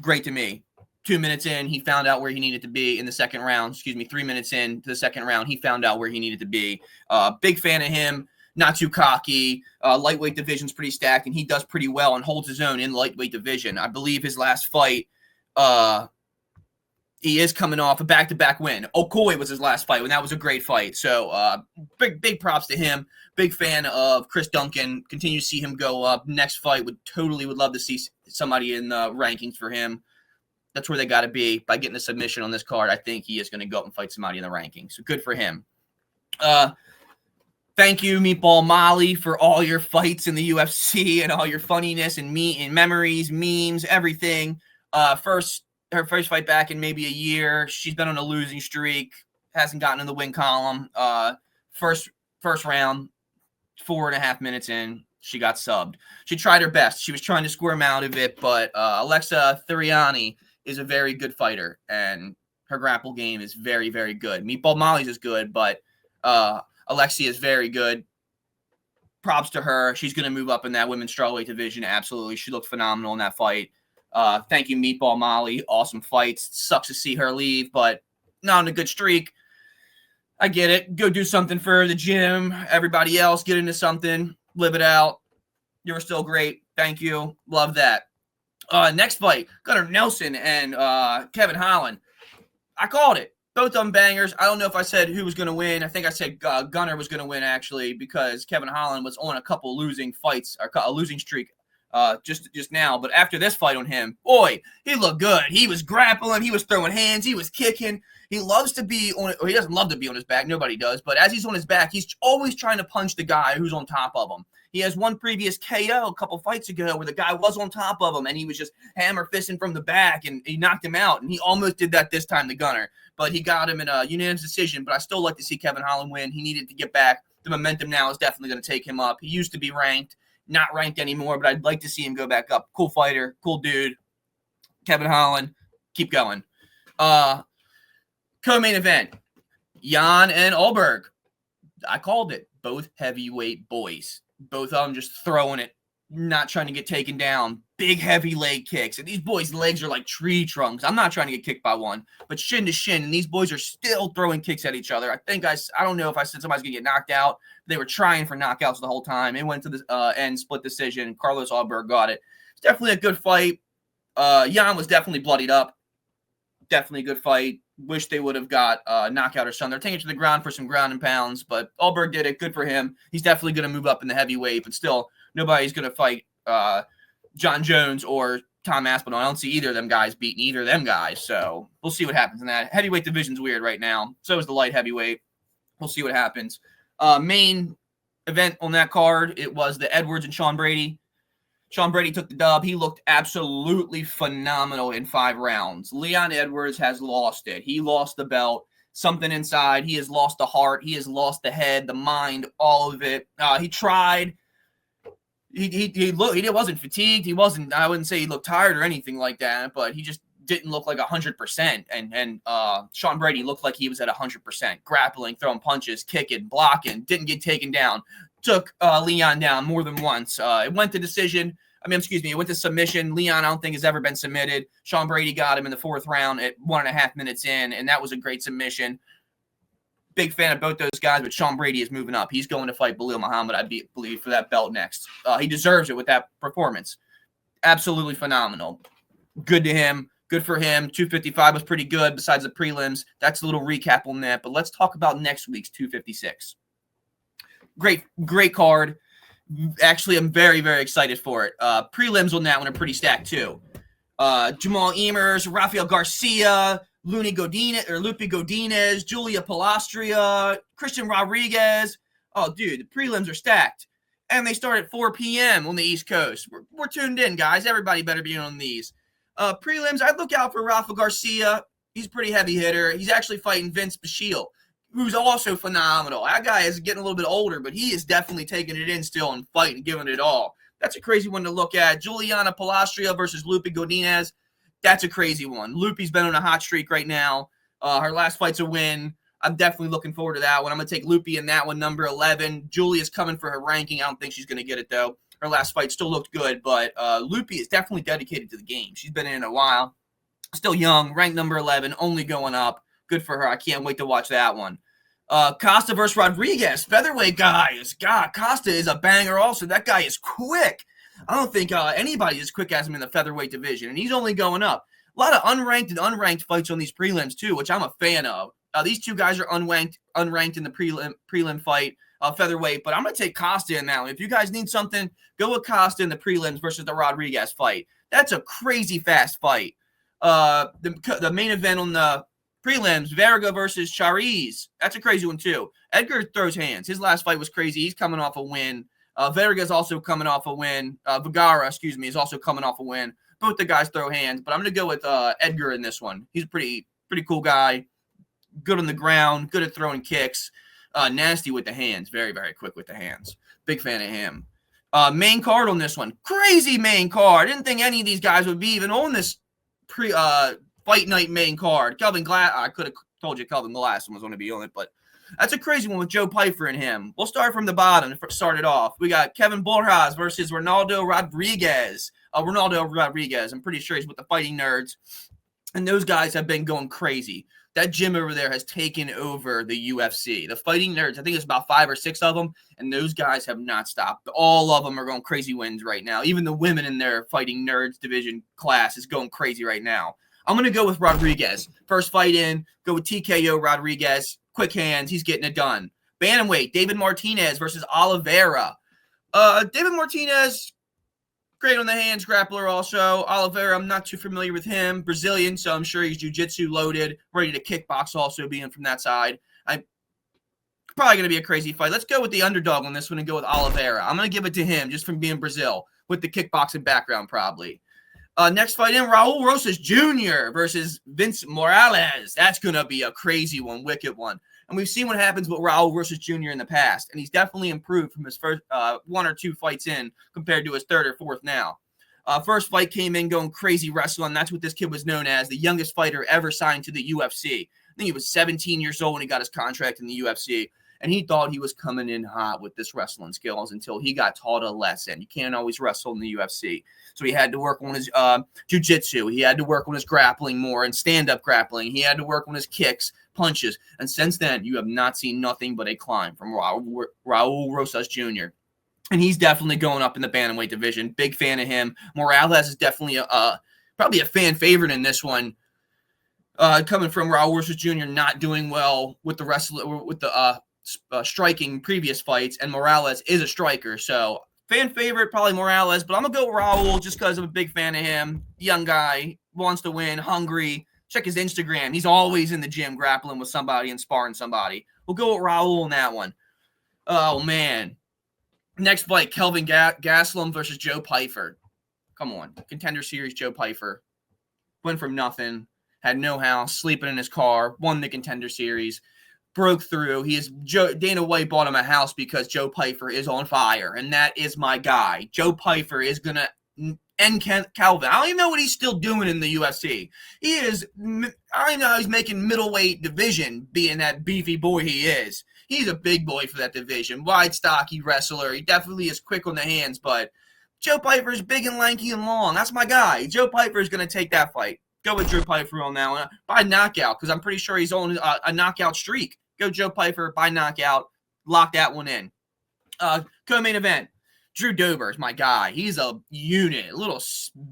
Great to me. 2 minutes in, he found out where he needed to be in the second round. 3 minutes in to the second round, he found out where he needed to be. Big fan of him. Not too cocky. Lightweight division's pretty stacked, and he does pretty well and holds his own in the lightweight division. I believe his last fight, he is coming off a back-to-back win. Okoye was his last fight, and that was a great fight. So big props to him. Big fan of Chris Duncan. Continue to see him go up. Next fight, would love to see somebody in the rankings for him. That's where they got to be. By getting a submission on this card, I think he is going to go up and fight somebody in the rankings. So good for him. Thank you, Meatball Molly, for all your fights in the UFC and all your funniness and memories, memes, everything. Her first fight back in maybe a year. She's been on a losing streak. Hasn't gotten in the win column. First round, 4.5 minutes in, she got subbed. She tried her best. She was trying to squirm out of it, but Alexa Thuriani is a very good fighter, and her grapple game is very, very good. Meatball Molly's is good, but Alexia is very good. Props to her. She's going to move up in that women's strawweight division. Absolutely. She looked phenomenal in that fight. Thank you, Meatball Molly. Awesome fights. Sucks to see her leave, but not on a good streak. I get it. Go do something for the gym. Everybody else, get into something. Live it out. You were still great. Thank you. Love that. Next fight, Gunnar Nelson and Kevin Holland. I called it. Both of them bangers. I don't know if I said who was going to win. I think I said Gunnar was going to win, actually, because Kevin Holland was on a couple losing fights, or a losing streak just now. But after this fight on him, boy, he looked good. He was grappling. He was throwing hands. He was kicking. He loves to be on – or he doesn't love to be on his back. Nobody does. But as he's on his back, he's always trying to punch the guy who's on top of him. He has one previous KO a couple fights ago where the guy was on top of him, and he was just hammer fisting from the back, and he knocked him out. And he almost did that this time, the Gunner. But he got him in a unanimous decision. But I still like to see Kevin Holland win. He needed to get back. The momentum now is definitely going to take him up. He used to be ranked, not ranked anymore, but I'd like to see him go back up. Cool fighter, cool dude. Kevin Holland, keep going. Co-main event, Jan and Ulberg. I called it. Both heavyweight boys. Both of them just throwing it, not trying to get taken down. Big, heavy leg kicks. And these boys' legs are like tree trunks. I'm not trying to get kicked by one, but shin to shin. And these boys are still throwing kicks at each other. I don't know if I said somebody's going to get knocked out. They were trying for knockouts the whole time. It went to the end, split decision. Carlos Ulberg got it. It's definitely a good fight. Jan was definitely bloodied up. Definitely a good fight. Wish they would have got knockout or something. They're taking it to the ground for some ground and pounds, but Ulberg did it. Good for him. He's definitely going to move up in the heavyweight, but still, nobody's going to fight John Jones or Tom Aspinall. I don't see either of them guys beating either of them guys, so we'll see what happens in that. Heavyweight division's weird right now. So is the light heavyweight. We'll see what happens. Main event on that card, it was the Edwards and Sean Brady. Sean Brady took the dub. He looked absolutely phenomenal in 5 rounds. Leon Edwards has lost it. He lost the belt. Something inside. He has lost the heart. He has lost the head, the mind, all of it. He tried. He wasn't fatigued. He wasn't. I wouldn't say he looked tired or anything like that, but he just didn't look like 100%. And Sean Brady looked like he was at 100%, grappling, throwing punches, kicking, blocking, didn't get taken down. Took Leon down more than once. It went to decision. It went to submission. Leon, I don't think, has ever been submitted. Sean Brady got him in the 4th round at 1.5 minutes in, and that was a great submission. Big fan of both those guys, but Sean Brady is moving up. He's going to fight Belal Muhammad, I believe, for that belt next. He deserves it with that performance. Absolutely phenomenal. Good to him. Good for him. 255 was pretty good besides the prelims. That's a little recap on that, but let's talk about next week's 256. Great card. Actually, I'm very, very excited for it. Prelims on that one are pretty stacked too. Jamal Emers, Rafael Garcia, Lupi Godinez, Julia Palastria, Christian Rodriguez. Oh, dude, the prelims are stacked. And they start at 4 p.m. on the East Coast. We're tuned in, guys. Everybody better be on these. Prelims, I'd look out for Rafa Garcia. He's a pretty heavy hitter. He's actually fighting Vince Bashil, who's also phenomenal. That guy is getting a little bit older, but he is definitely taking it in still and fighting, giving it all. That's a crazy one to look at. Juliana Palastria versus Lupi Godinez. That's a crazy one. Lupi's been on a hot streak right now. Her last fight's a win. I'm definitely looking forward to that one. I'm going to take Lupi in that one, number 11. Julia's coming for her ranking. I don't think she's going to get it, though. Her last fight still looked good, but Lupi is definitely dedicated to the game. She's been in a while. Still young, ranked number 11, only going up. Good for her. I can't wait to watch that one. Costa versus Rodriguez, featherweight guys. God, Costa is a banger also. That guy is quick. I don't think anybody is as quick as him in the featherweight division, and he's only going up. A lot of unranked fights on these prelims too, which I'm a fan of. These two guys are unranked in the prelim fight, featherweight, but I'm going to take Costa in that one. If you guys need something, go with Costa in the prelims versus the Rodriguez fight. That's a crazy fast fight. The main event on the prelims, Verga versus Chariz. That's a crazy one too. Edgar throws hands. His last fight was crazy. He's coming off a win. Verga's also coming off a win. Vergara, is also coming off a win. Both the guys throw hands, but I'm going to go with Edgar in this one. He's a pretty cool guy. Good on the ground. Good at throwing kicks. Nasty with the hands. Very, very quick with the hands. Big fan of him. Main card on this one. Crazy main card. Didn't think any of these guys would be even on this Fight Night main card. Kelvin Glass. I could have told you Kelvin Glass was going to be on it, but that's a crazy one with Joe Pyfer and him. We'll start from the bottom to start it off. We got Kevin Borjas versus Ronaldo Rodriguez. I'm pretty sure he's with the Fighting Nerds. And those guys have been going crazy. That gym over there has taken over the UFC. The Fighting Nerds, I think it's about 5 or 6 of them, and those guys have not stopped. All of them are going crazy wins right now. Even the women in their Fighting Nerds division class is going crazy right now. I'm going to go with Rodriguez. First fight in, go with TKO Rodriguez. Quick hands, he's getting it done. Bantamweight, David Martinez versus Oliveira. David Martinez, Great on the hands grappler also. Oliveira, I'm not too familiar with him. Brazilian, so I'm sure he's jiu-jitsu loaded, ready to kickbox also being from that side. Probably going to be a crazy fight. Let's go with the underdog on this one and go with Oliveira. I'm going to give it to him just from being Brazil with the kickboxing background probably. Next fight in, Raul Rosas Jr. versus Vince Morales. That's going to be a crazy one, wicked one. And we've seen what happens with Raul Rosas Jr. in the past, and he's definitely improved from his first 1 or 2 fights in compared to his 3rd or 4th now. First fight came in going crazy wrestling. That's what this kid was known as, the youngest fighter ever signed to the UFC. I think he was 17 years old when he got his contract in the UFC, and he thought he was coming in hot with this wrestling skills until he got taught a lesson. You can't always wrestle in the UFC. So he had to work on his jiu-jitsu. He had to work on his grappling more and stand-up grappling. He had to work on his kicks, punches. And since then, you have not seen nothing but a climb from Raul Rosas Jr. And he's definitely going up in the bantamweight division. Big fan of him. Morales is definitely probably a fan favorite in this one. Coming from Raul Rosas Jr. not doing well with the striking previous fights, and Morales is a striker. So fan favorite, probably Morales, but I'm going to go with Raul just because I'm a big fan of him. Young guy, wants to win, hungry. Check his Instagram. He's always in the gym grappling with somebody and sparring somebody. We'll go with Raul on that one. Oh, man. Next fight, Kelvin Gastelum versus Joe Pyfer. Come on. Contender Series, Joe Pyfer. Went from nothing. Had no house, sleeping in his car. Won the Contender Series. Broke through. Dana White bought him a house because Joe Pyfer is on fire, and that is my guy. Joe Pyfer is going to end Calvin. I don't even know what he's still doing in the UFC. I don't even know how he's making middleweight division, being that beefy boy he is. He's a big boy for that division. Wide, stocky wrestler. He definitely is quick on the hands, but Joe Pyfer is big and lanky and long. That's my guy. Joe Pyfer is going to take that fight. Go with Joe Pyfer on that one. By knockout, because I'm pretty sure he's on a knockout streak. Go Joe Pyfer by knockout. Lock that one in. Co-main event. Drew Dober is my guy. He's a unit, a little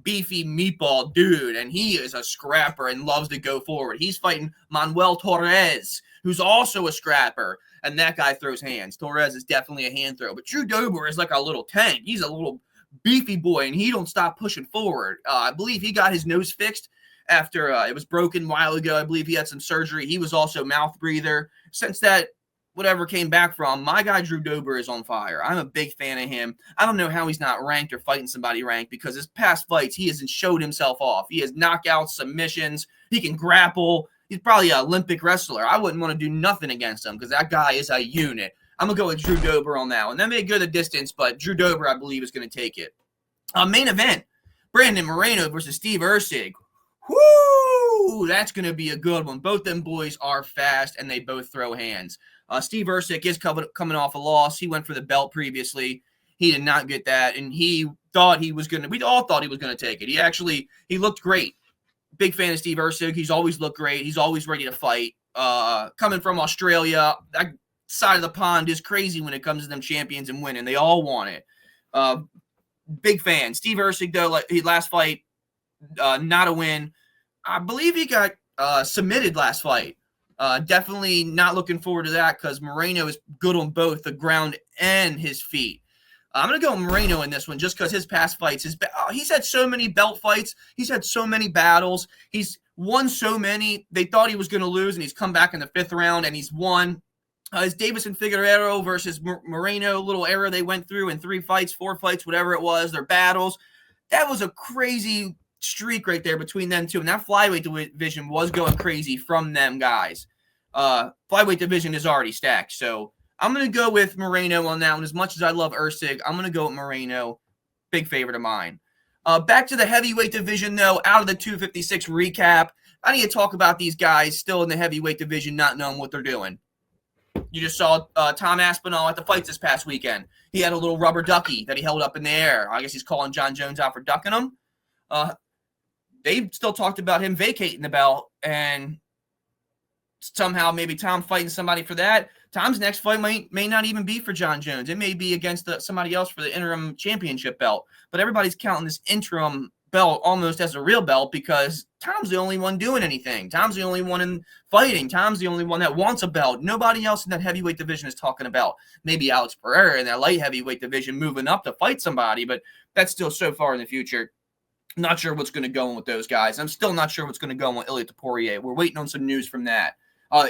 beefy meatball dude, and he is a scrapper and loves to go forward. He's fighting Manuel Torres, who's also a scrapper, and that guy throws hands. Torres is definitely a hand throw, but Drew Dober is like a little tank. He's a little beefy boy, and he don't stop pushing forward. I believe he got his nose fixed after it was broken a while ago. I believe he had some surgery. He was also a mouth breather. Since that, whatever came back from, my guy Drew Dober is on fire. I'm a big fan of him. I don't know how he's not ranked or fighting somebody ranked, because his past fights, he hasn't showed himself off. He has knockouts, submissions. He can grapple. He's probably an Olympic wrestler. I wouldn't want to do nothing against him because that guy is a unit. I'm going to go with Drew Dober on that one. That may go the distance, but Drew Dober, I believe, is going to take it. Main event, Brandon Moreno versus Steve Erceg. Whoo! That's going to be a good one. Both them boys are fast, and they both throw hands. Steve Erceg is coming off a loss. He went for the belt previously. He did not get that, and we all thought he was going to take it. He looked great. Big fan of Steve Erceg. He's always looked great. He's always ready to fight. Coming from Australia, that side of the pond is crazy when it comes to them champions and winning. They all want it. Big fan. Steve Erceg, though, last fight, not a win. I believe he got submitted last fight. Definitely not looking forward to that because Moreno is good on both the ground and his feet. I'm going to go Moreno in this one just because his past fights, he's had so many belt fights. He's had so many battles. He's won so many. They thought he was going to lose, and he's come back in the 5th round, and he's won. His Davison Figueiredo versus Moreno, little era they went through in 3 fights, 4 fights, whatever it was, their battles. That was a crazy streak right there between them two, and that flyweight division was going crazy from them guys. Flyweight division is already stacked, so I'm going to go with Moreno on that one. As much as I love Erceg, I'm going to go with Moreno. Big favorite of mine. Back to the heavyweight division, though, out of the 256 recap. I need to talk about these guys still in the heavyweight division not knowing what they're doing. You just saw Tom Aspinall at the fights this past weekend. He had a little rubber ducky that he held up in the air. I guess he's calling John Jones out for ducking him. They still talked about him vacating the belt, and somehow maybe Tom fighting somebody for that. Tom's next fight may not even be for John Jones. It may be against somebody else for the interim championship belt. But everybody's counting this interim belt almost as a real belt because Tom's the only one doing anything. Tom's the only one in fighting. Tom's the only one that wants a belt. Nobody else in that heavyweight division is talking about maybe Alex Pereira in that light heavyweight division moving up to fight somebody, but that's still so far in the future. Not sure what's going to go on with those guys. I'm still not sure what's going to go on with Ilia Topuria. We're waiting on some news from that.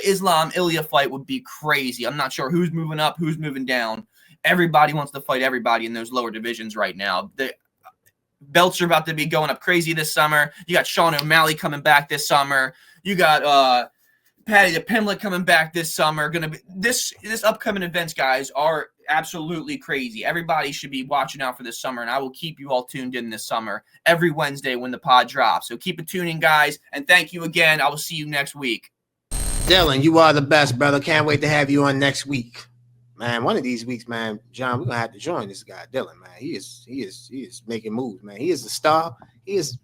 Islam Ilia fight would be crazy. I'm not sure who's moving up, who's moving down. Everybody wants to fight everybody in those lower divisions right now. The belts are about to be going up crazy this summer. You got Sean O'Malley coming back this summer. You got Paddy the Pimlet coming back this summer. Gonna be this upcoming events, guys, are absolutely crazy. Everybody should be watching out for this summer, and I will keep you all tuned in this summer every Wednesday when the pod drops. So keep it tuning, guys, and thank you again. I will see you next week. Dylan, you are the best, brother. Can't wait to have you on next week. Man, one of these weeks, man, John, we're gonna have to join this guy, Dylan, man. He is making moves, man. He is the star. He is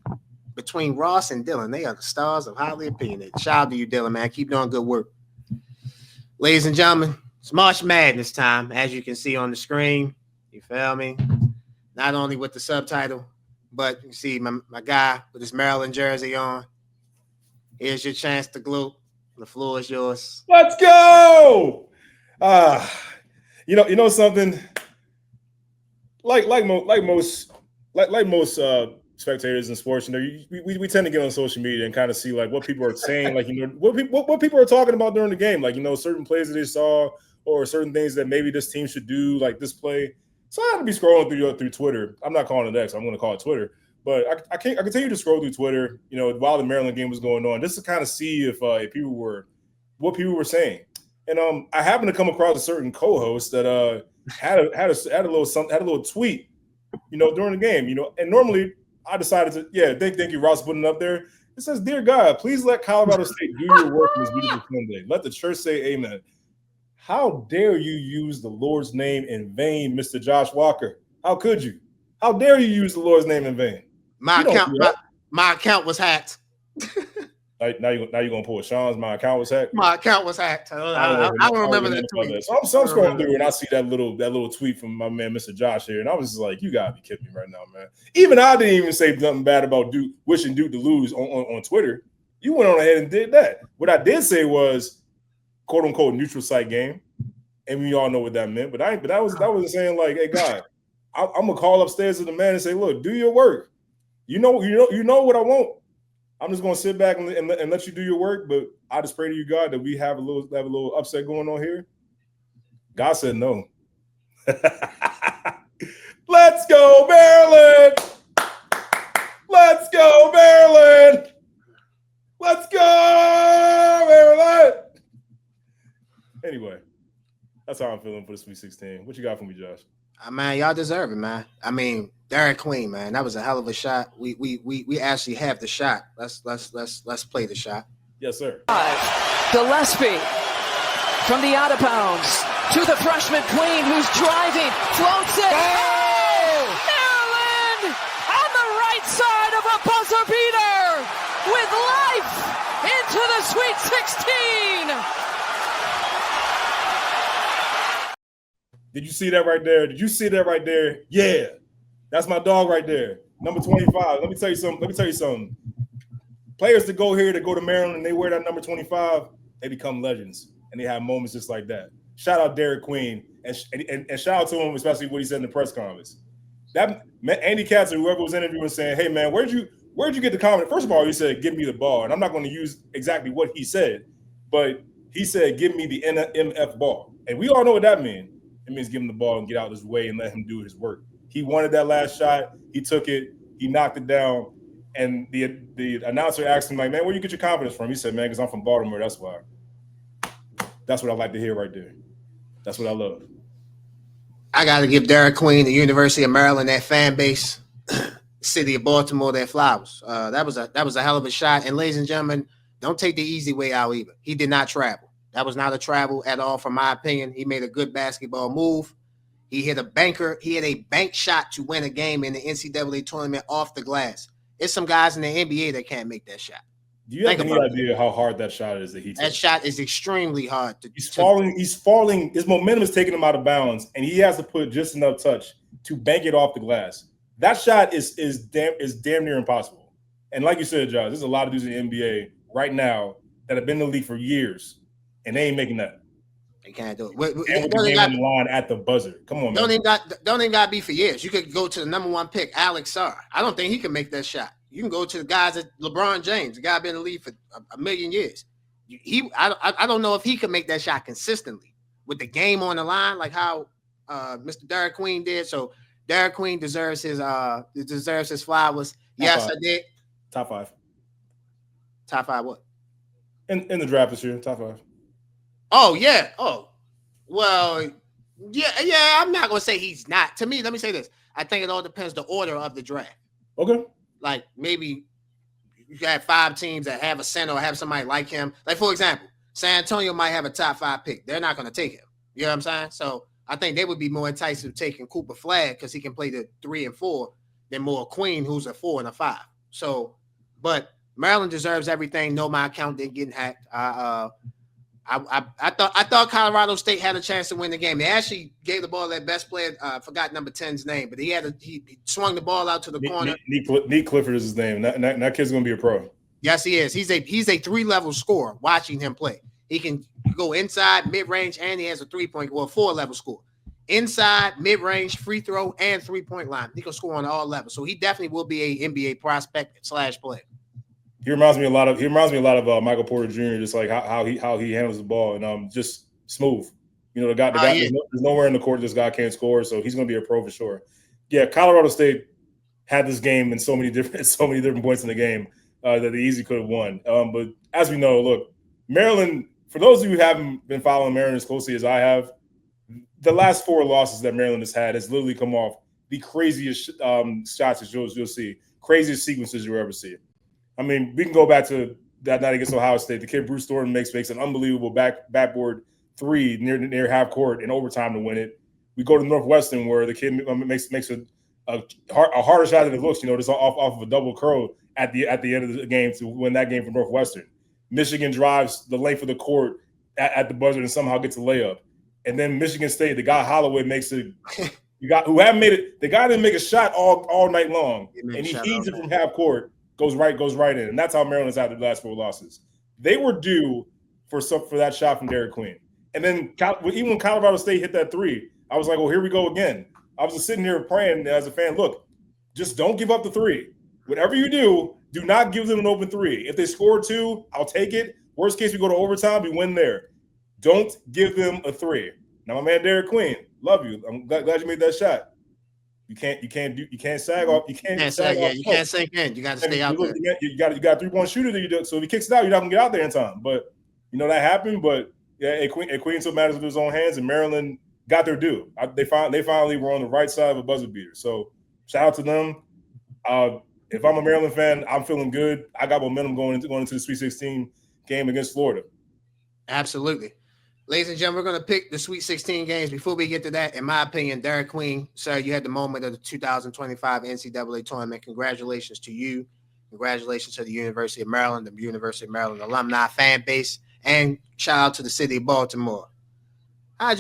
between Ross and Dylan. They are the stars of Highly Opinionated. Shout out to you, Dylan, man. Keep doing good work. Ladies and gentlemen, it's March Madness time, as you can see on the screen. You feel me? Not only with the subtitle, but you see my guy with his Maryland jersey on. Here's your chance to gloat. The floor is yours. Let's go. You know something. Like most spectators in sports, you know, we tend to get on social media and kind of see like what people are saying, like, you know, what people are talking about during the game, like, you know, certain plays that they saw or certain things that maybe this team should do, like this play. So I had to be scrolling through Twitter. I'm not calling it X. I'm going to call it Twitter. But I continue to scroll through Twitter, you know, while the Maryland game was going on, just to kind of see if what people were saying. And I happened to come across a certain co-host that had a little tweet, you know, during the game, you know. And normally I decided to, thank you, Ross, putting it up there. It says, "Dear God, please let Colorado State do your work on this beautiful Sunday. Let the church say amen. How dare you use the Lord's name in vain, Mr. Josh Walker? How could you? How dare you use the Lord's name in vain?" My account was hacked. Now you're gonna pull Sean's. My account was hacked. My account was hacked. I don't remember that tweet. So I'm scrolling through and I see that little tweet from my man, Mr. Josh here, and I was just like, "You gotta be kidding me right now, man." Even I didn't even say nothing bad about Duke wishing Duke to lose on Twitter. You went on ahead and did that. What I did say was, "quote unquote" neutral site game, and we all know what that meant. But that was saying like, "Hey, God, I'm gonna call upstairs to the man and say, look, do your work. You know what I want. I'm just gonna sit back and let you do your work. But I just pray to you, God, that we have a little upset going on here." God said no. Let's go, Maryland! Let's go, Maryland! Let's go, Maryland! Anyway, that's how I'm feeling for the Sweet 16. What you got for me, Josh? Man, y'all deserve it, man. I mean, Derek Queen, man, that was a hell of a shot. We actually have the shot. Let's play the shot. Yes, sir. Gillespie from the out of bounds to the freshman Queen, who's driving, floats it. Oh! Maryland on the right side of a buzzer beater with life into the Sweet 16. Did you see that right there? Yeah. That's my dog right there. Number 25. Let me tell you something. Players that go to Maryland and they wear that number 25, they become legends. And they have moments just like that. Shout out Derek Queen. And shout out to him, especially what he said in the press conference. That Andy Katz or whoever was interviewing saying, "Hey man, where'd you get the comment?" First of all, he said, "Give me the ball." And I'm not going to use exactly what he said, but he said, "Give me the MF ball." And we all know what that means. It means give him the ball and get out of his way and let him do his work. He wanted that last shot. He took it. He knocked it down. And the announcer asked him, like, "Man, where you get your confidence from?" He said, "Man, because I'm from Baltimore. That's why." That's what I like to hear right there. That's what I love. I got to give Derek Queen, the University of Maryland, that fan base, city of Baltimore, their flowers. That was a hell of a shot. And ladies and gentlemen, don't take the easy way out either. He did not travel. That was not a travel at all, from my opinion. He made a good basketball move. He hit a banker. He hit a bank shot to win a game in the NCAA tournament off the glass. There's some guys in the NBA that can't make that shot. Do you have any idea how hard that shot is that he took? That shot is extremely hard. He's falling. His momentum is taking him out of bounds, and he has to put just enough touch to bank it off the glass. that shot is damn near impossible. And like you said, Josh, there's a lot of dudes in the NBA right now that have been in the league for years, and they ain't making that. They can't do it. And with the game on the line at the buzzer. Come on, man. Don't even got to be for years. You could go to the number 1 pick, Alex Sarr. I don't think he can make that shot. You can go to the guys at LeBron James. The guy been in the league for a million years. I don't know if he can make that shot consistently with the game on the line, like how Mr. Derek Queen did. So Derek Queen deserves his flowers. Yes, I did. Top 5. Top 5 what? In the draft this year, top 5. Oh, yeah. Oh, well, yeah. I'm not going to say he's not. To me, let me say this. I think it all depends the order of the draft. Okay. Like, maybe you have 5 teams that have a center or have somebody like him. Like, for example, San Antonio might have a top 5 pick. They're not going to take him. You know what I'm saying? So I think they would be more enticed to taking Cooper Flagg because he can play the 3 and 4 than more Queen, who's a 4 and a 5. So, but Maryland deserves everything. No, my account didn't get hacked. I thought Colorado State had a chance to win the game. They actually gave the ball to that best player. Forgot number 10's name, but he swung the ball out to the corner. Nick Clifford is his name. That kid's gonna be a pro. Yes, he is. He's a 3-level scorer. Watching him play, he can go inside, mid range, and he has a 4-level score. Inside, mid range, free throw, and 3-point line. He can score on all levels. So he definitely will be an NBA prospect / player. He reminds me a lot of Michael Porter Jr. Just like how he handles the ball and just smooth. You know, the guy there's nowhere in the court this guy can't score, so he's going to be a pro for sure. Yeah, Colorado State had this game in so many different points in the game that they easily could have won. But as we know, look, Maryland. For those of you who haven't been following Maryland as closely as I have, the last 4 losses that Maryland has had has literally come off the craziest shots that you'll see, craziest sequences you'll ever see. I mean, we can go back to that night against Ohio State. The kid Bruce Thornton makes an unbelievable backboard 3 near half court in overtime to win it. We go to Northwestern where the kid makes a harder shot than it looks. You know, just off of a double curl at the end of the game to win that game for Northwestern. Michigan drives the length of the court at the buzzer and somehow gets a layup. And then Michigan State, the guy Holloway makes it. Who haven't made it. The guy didn't make a shot all night long, and he heaves it from half court. Goes right in, and that's how Maryland's had the last 4 losses. They were due for that shot from Derek Queen, and then even when Colorado State hit that 3, I was like, "Well, here we go again." I was just sitting here praying as a fan. Look, just don't give up the 3. Whatever you do not give them an open 3. If they score 2, I'll take it. Worst case, we go to overtime, we win there. Don't give them a 3. Now, my man Derek Queen, love you. I'm glad you made that shot. You can't sag off. You can't sag off. You can't sink in. You got to stay out there. You got a 3-point shooter that you do. So if he kicks it out, you're not gonna get out there in time. But you know that happened. But yeah, Queen took matters into his own hands, and Maryland got their due. They finally were on the right side of a buzzer beater. So shout out to them. If I'm a Maryland fan, I'm feeling good. I got momentum going into the Sweet 16 game against Florida. Absolutely. Ladies and gentlemen, we're going to pick the Sweet 16 games. Before we get to that, in my opinion, Derek Queen, sir, you had the moment of the 2025 NCAA tournament. Congratulations to you. Congratulations to the University of Maryland, the University of Maryland alumni fan base, and shout out to the city of Baltimore. What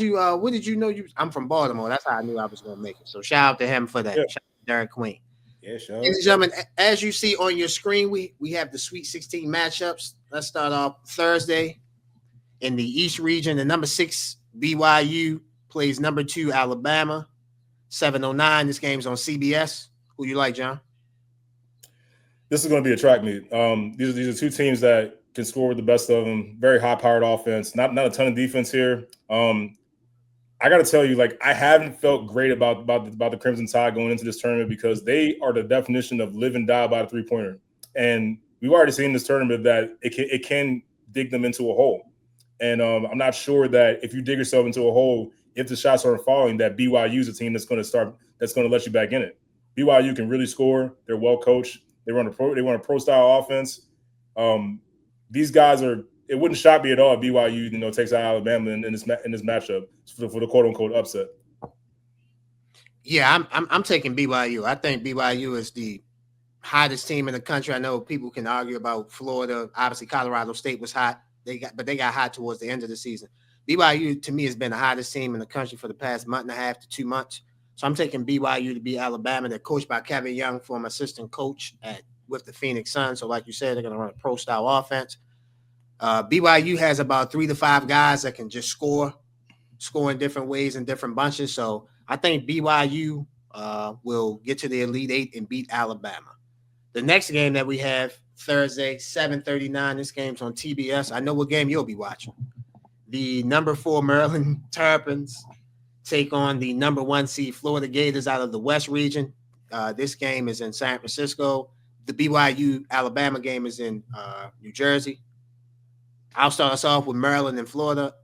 did you know? I'm from Baltimore. That's how I knew I was going to make it. So shout out to him for that. Yeah. Shout out to Derek Queen. Yeah, sure. Ladies and gentlemen, as you see on your screen, we have the Sweet 16 matchups. Let's start off Thursday. In the East region, the number 6 BYU plays number 2 Alabama, 7:09. This game's on CBS. Who you like, John? This is going to be a track meet. These are 2 teams that can score with the best of them. Very high-powered offense. Not a ton of defense here. I got to tell you, like, I haven't felt great about the Crimson Tide going into this tournament because they are the definition of live and die by the 3-pointer. And we've already seen in this tournament that it can dig them into a hole. And I'm not sure that if you dig yourself into a hole, if the shots aren't falling, that BYU is a team that's going to let you back in it. BYU can really score. They're well coached. They run a pro style offense. These guys are. It wouldn't shock me at all if BYU takes out Alabama in this matchup for the quote unquote upset. Yeah, I'm taking BYU. I think BYU is the hottest team in the country. I know people can argue about Florida. Obviously, Colorado State was hot. They got hot towards the end of the season. BYU, to me, has been the hottest team in the country for the past month and a half to 2 months. So I'm taking BYU to beat Alabama. They're coached by Kevin Young, former assistant coach with the Phoenix Suns. So like you said, they're going to run a pro-style offense. BYU has about 3 to 5 guys that can just score in different ways in different bunches. So I think BYU will get to the Elite Eight and beat Alabama. The next game that we have Thursday, 7:39. This game's on TBS. I know what game you'll be watching. The number 4 Maryland Terrapins take on the number 1 seed Florida Gators out of the West region. This game is in San Francisco. The BYU Alabama game is in New Jersey. I'll start us off with Maryland and Florida.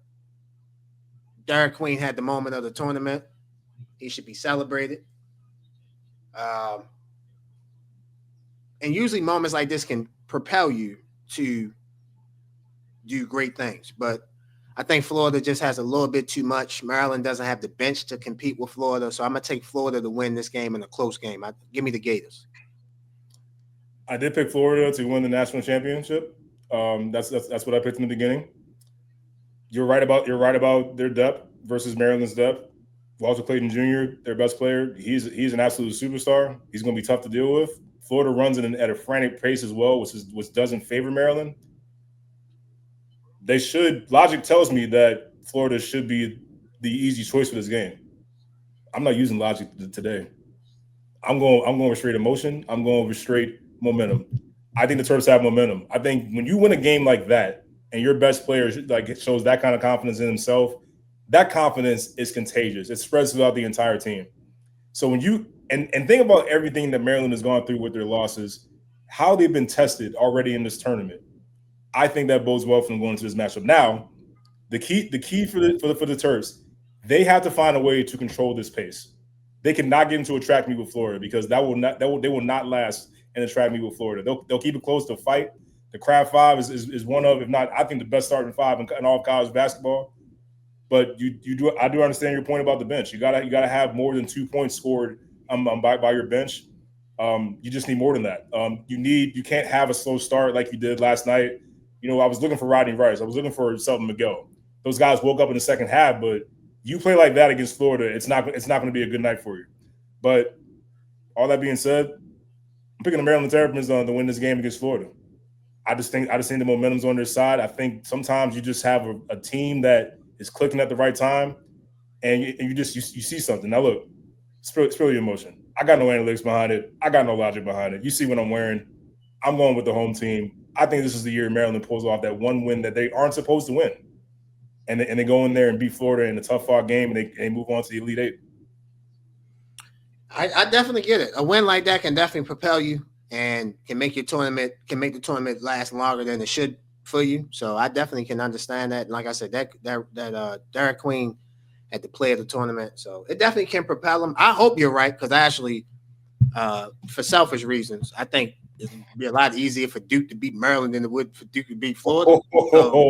Derek Queen had the moment of the tournament. He should be celebrated. And usually moments like this can propel you to do great things. But I think Florida just has a little bit too much. Maryland doesn't have the bench to compete with Florida. So I'm going to take Florida to win this game in a close game. Give me the Gators. I did pick Florida to win the national championship. That's what I picked in the beginning. You're right about their depth versus Maryland's depth. Walter Clayton Jr., their best player, he's an absolute superstar. He's going to be tough to deal with. Florida runs at a frantic pace as well, which doesn't favor Maryland. Logic tells me that Florida should be the easy choice for this game. I'm not using logic today. I'm going with straight emotion. I'm going with straight momentum. I think the Terps have momentum. I think when you win a game like that and your best player shows that kind of confidence in himself, that confidence is contagious. It spreads throughout the entire team. So when you and think about everything that Maryland has gone through with their losses, how they've been tested already in this tournament, I think that bodes well for them going into this matchup. Now, the key for the Terps, they have to find a way to control this pace. They cannot get into a track meet with Florida because they will not last in a track meet with Florida. They'll keep it close to a fight. The Crab Five is one of, if not, I think the best starting 5 in all of college basketball. But I do understand your point about the bench. You gotta have more than 2 points scored by your bench. You just need more than that. You can't have a slow start like you did last night. I was looking for Rodney Rice. I was looking for Selton Miguel. Those guys woke up in the second half, but you play like that against Florida, it's not going to be a good night for you. But all that being said, I'm picking the Maryland Terrapins to win this game against Florida. I just think the momentum's on their side. I think sometimes you just have a team that is clicking at the right time, and you see something. Now look, spill your emotion. I got no analytics behind it. I got no logic behind it. You see what I'm wearing. I'm going with the home team. I think this is the year Maryland pulls off that one win that they aren't supposed to win. And they go in there and beat Florida in a tough-fought game, and they move on to the Elite Eight. I definitely get it. A win like that can definitely propel you and can make the tournament last longer than it should for you. So I definitely can understand that. And like I said, that Derek Queen had to play at the tournament. So it definitely can propel him. I hope you're right, because I actually, for selfish reasons, I think it'd be a lot easier for Duke to beat Maryland than it would for Duke to beat Florida.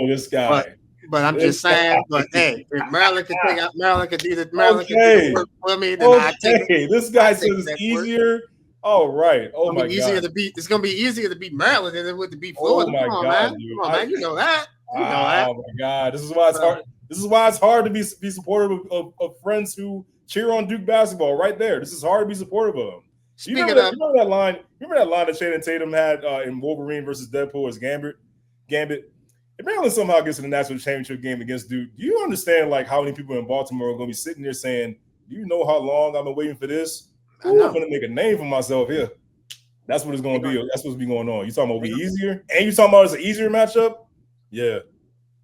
This guy. But I'm just saying. But hey, if Maryland can take out Maryland, can do the Maryland can do the work for me. Then I take it. This guy says it's easier. Oh right. Oh my God. It's gonna be easier to beat Maryland than it would to beat Florida. Oh my God, man. Come on, man. You know that. Oh my God. This is why it's hard. This is why it's hard to be supportive of friends who cheer on Duke basketball. Right there. This is hard to be supportive of them. You remember that line? Remember that line that Channing Tatum had in Wolverine versus Deadpool as Gambit? If Maryland somehow gets to the national championship game against Duke, do you understand how many people in Baltimore are going to be sitting there saying, "Do you know how long I've been waiting for this? I'm going to make a name for myself here." That's what it's going to be. That's what's be going on. You talking about be easier, and you talking about it's an easier matchup? Yeah,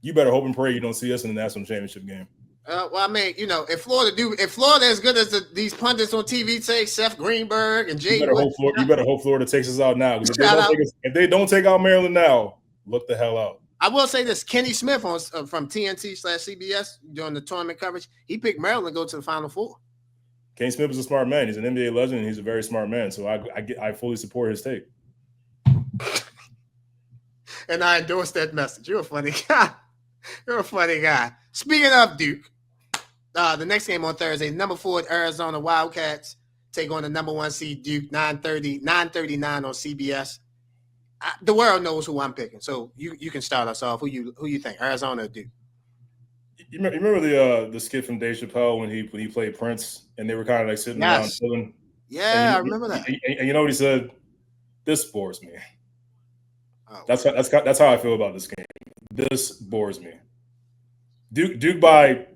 you better hope and pray you don't see us in the national championship game. Well, I mean, if Florida as good as these pundits on TV say, Seth Greenberg and Jay, you better hope Florida takes us out now. If they don't take out Maryland now, look the hell out. I will say this: Kenny Smith from TNT/CBS during the tournament coverage, he picked Maryland to go to the Final Four. Kenny Smith is a smart man. He's an NBA legend, and he's a very smart man. So I fully support his take. And I endorse that message. You're a funny guy. You're a funny guy. Speaking of Duke, the next game on Thursday, number 4 Arizona Wildcats take on the number 1 seed Duke, 9:39 on CBS. The world knows who I'm picking, so you can start us off. Who you think, Arizona or Duke? You remember the skit from Dave Chappelle when he played Prince and they were kind of like sitting around chilling? Yeah, I remember that. And you know what he said? This bores me. Oh, that's how I feel about this game. This bores me. Duke by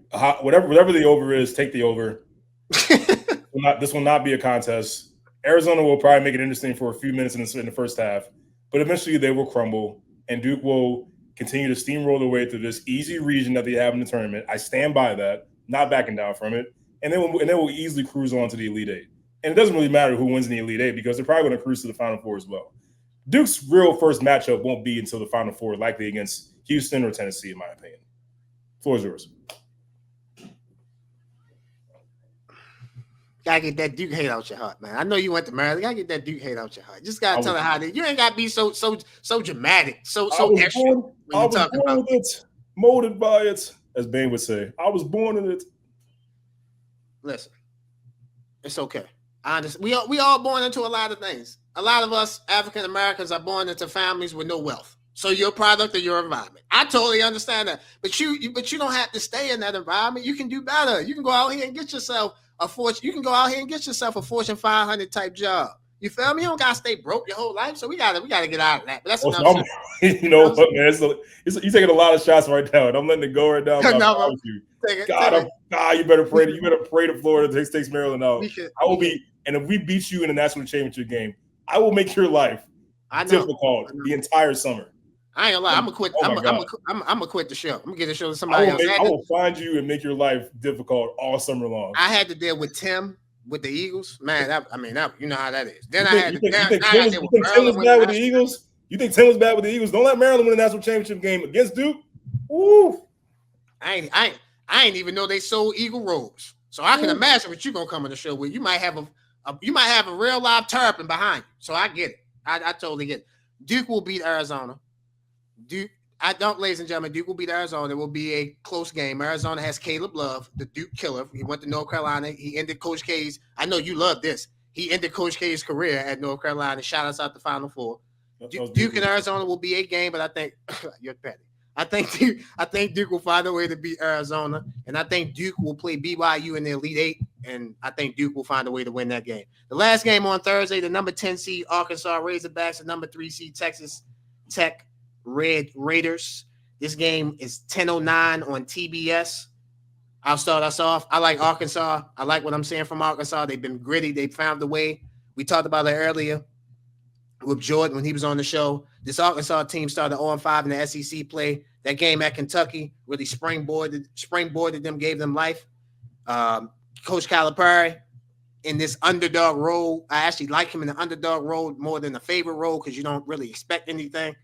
whatever the over is, take the over. This will not be a contest. Arizona will probably make it interesting for a few minutes in the first half, but eventually they will crumble, and Duke will continue to steamroll their way through this easy region that they have in the tournament. I stand by that, not backing down from it, and then we'll easily cruise on to the Elite Eight. And it doesn't really matter who wins in the Elite Eight because they're probably going to cruise to the Final Four as well. Duke's real first matchup won't be until the Final Four, likely against Houston or Tennessee, in my opinion. Floor is yours. Gotta get that Duke hate out your heart, man. I know you went to Maryland. Gotta get that Duke hate out your heart. Just gotta tell her how they. You ain't gotta be so dramatic, so extra. I was born with it, molded by it, as Bane would say. I was born in it. Listen, it's okay. I understand. We all born into a lot of things. A lot of us African Americans are born into families with no wealth. So you're a product of your environment. I totally understand that. But you don't have to stay in that environment. You can do better. You can go out here and get yourself a Fortune. You can go out here and get yourself a Fortune 500 type job. You feel me? You don't gotta stay broke your whole life. So we gotta get out of that. But that's enough. You know what, man? You're taking a lot of shots right now, and I'm letting it go right now. You better pray. You better pray to Florida takes Maryland out. And if we beat you in the national championship game, I will make your life difficult the entire summer. I ain't gonna lie. I'm gonna quit. I'm gonna quit the show. I'm gonna get the show to somebody else. I will find you and make your life difficult all summer long. I had to deal with Tim with the Eagles. Man, you know how that is. Then you think Tim was bad with the Eagles? You think Tim was bad with the Eagles? Don't let Maryland win the national championship game against Duke. Woo! I ain't even know they sold Eagle robes. So I can imagine what you're gonna come on the show with. You might have a real live Terrapin behind you. So I get it. I totally get it. Duke will beat Arizona. Ladies and gentlemen, Duke will beat Arizona. It will be a close game. Arizona has Caleb Love, the Duke killer. He went to North Carolina. He ended Coach K's. I know you love this. He ended Coach K's career at North Carolina. Shout us out the Final Four. Duke and Arizona will be a game, but I think you're petty. I think Duke will find a way to beat Arizona, and I think Duke will play BYU in the Elite Eight, and I think Duke will find a way to win that game. The last game on Thursday, the number 10 seed Arkansas Razorbacks, the number 3 seed Texas Tech Raiders. This game is 10:09 on TBS. I'll start us off. I like Arkansas. I like what I'm seeing from Arkansas. They've been gritty. They found the way. We talked about it earlier with Jordan when he was on the show. This Arkansas team started 0-5 in the SEC play. That game at Kentucky really springboarded them, gave them life. Coach Calipari in this underdog role. I actually like him in the underdog role more than the favorite role because you don't really expect anything.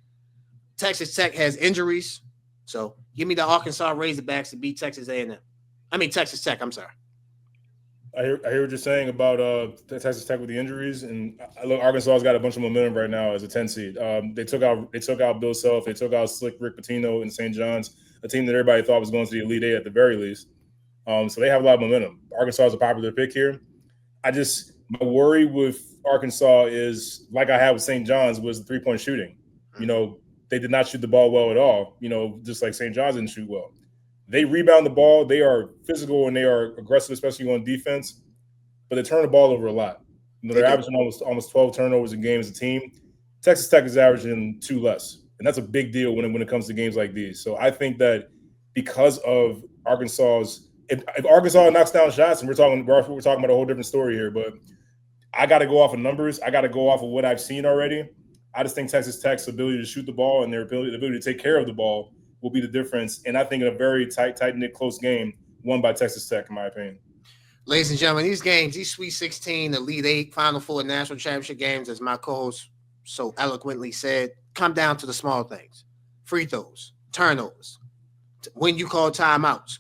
Texas Tech has injuries, so give me the Arkansas Razorbacks to beat Texas A&M. I mean Texas Tech. I'm sorry. I hear what you're saying about Texas Tech with the injuries, and look, Arkansas's got a bunch of momentum right now as a 10 seed. They took out Bill Self, they took out Slick Rick Pitino in St. John's, a team that everybody thought was going to the Elite Eight at the very least. So they have a lot of momentum. Arkansas is a popular pick here. My worry with Arkansas is, like I had with St. John's, was the 3-point shooting. You know, they did not shoot the ball well at all. You know, just like St. John's didn't shoot well. They rebound the ball. They are physical and they are aggressive, especially on defense. But they turn the ball over a lot. You know, they're averaging almost 12 turnovers a game as a team. Texas Tech is averaging 2 less, and that's a big deal when it comes to games like these. So I think that because of Arkansas's, if Arkansas knocks down shots, and we're talking about a whole different story here, but I got to go off of numbers. I got to go off of what I've seen already. I just think Texas Tech's ability to shoot the ball and their ability to take care of the ball will be the difference. And I think in a very tight-knit, close game, won by Texas Tech, in my opinion. Ladies and gentlemen, these games, these Sweet 16, Elite 8, Final Four, National Championship games, as my co-host so eloquently said, come down to the small things. Free throws, turnovers, when you call timeouts,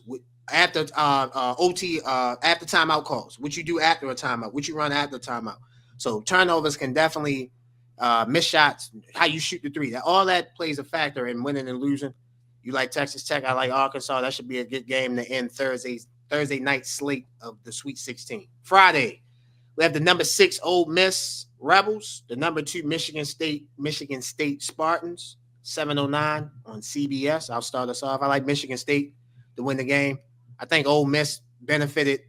after OT, after timeout calls, what you do after a timeout, what you run after a timeout. So turnovers can definitely miss shots, how you shoot the three. All that plays a factor in winning and losing. You like Texas Tech, I like Arkansas. That should be a good game to end Thursday night slate of the Sweet 16. Friday, we have the number 6 Ole Miss Rebels, the number 2 Michigan State Spartans, 7:09 on CBS. I'll start us off. I like Michigan State to win the game. I think Ole Miss benefited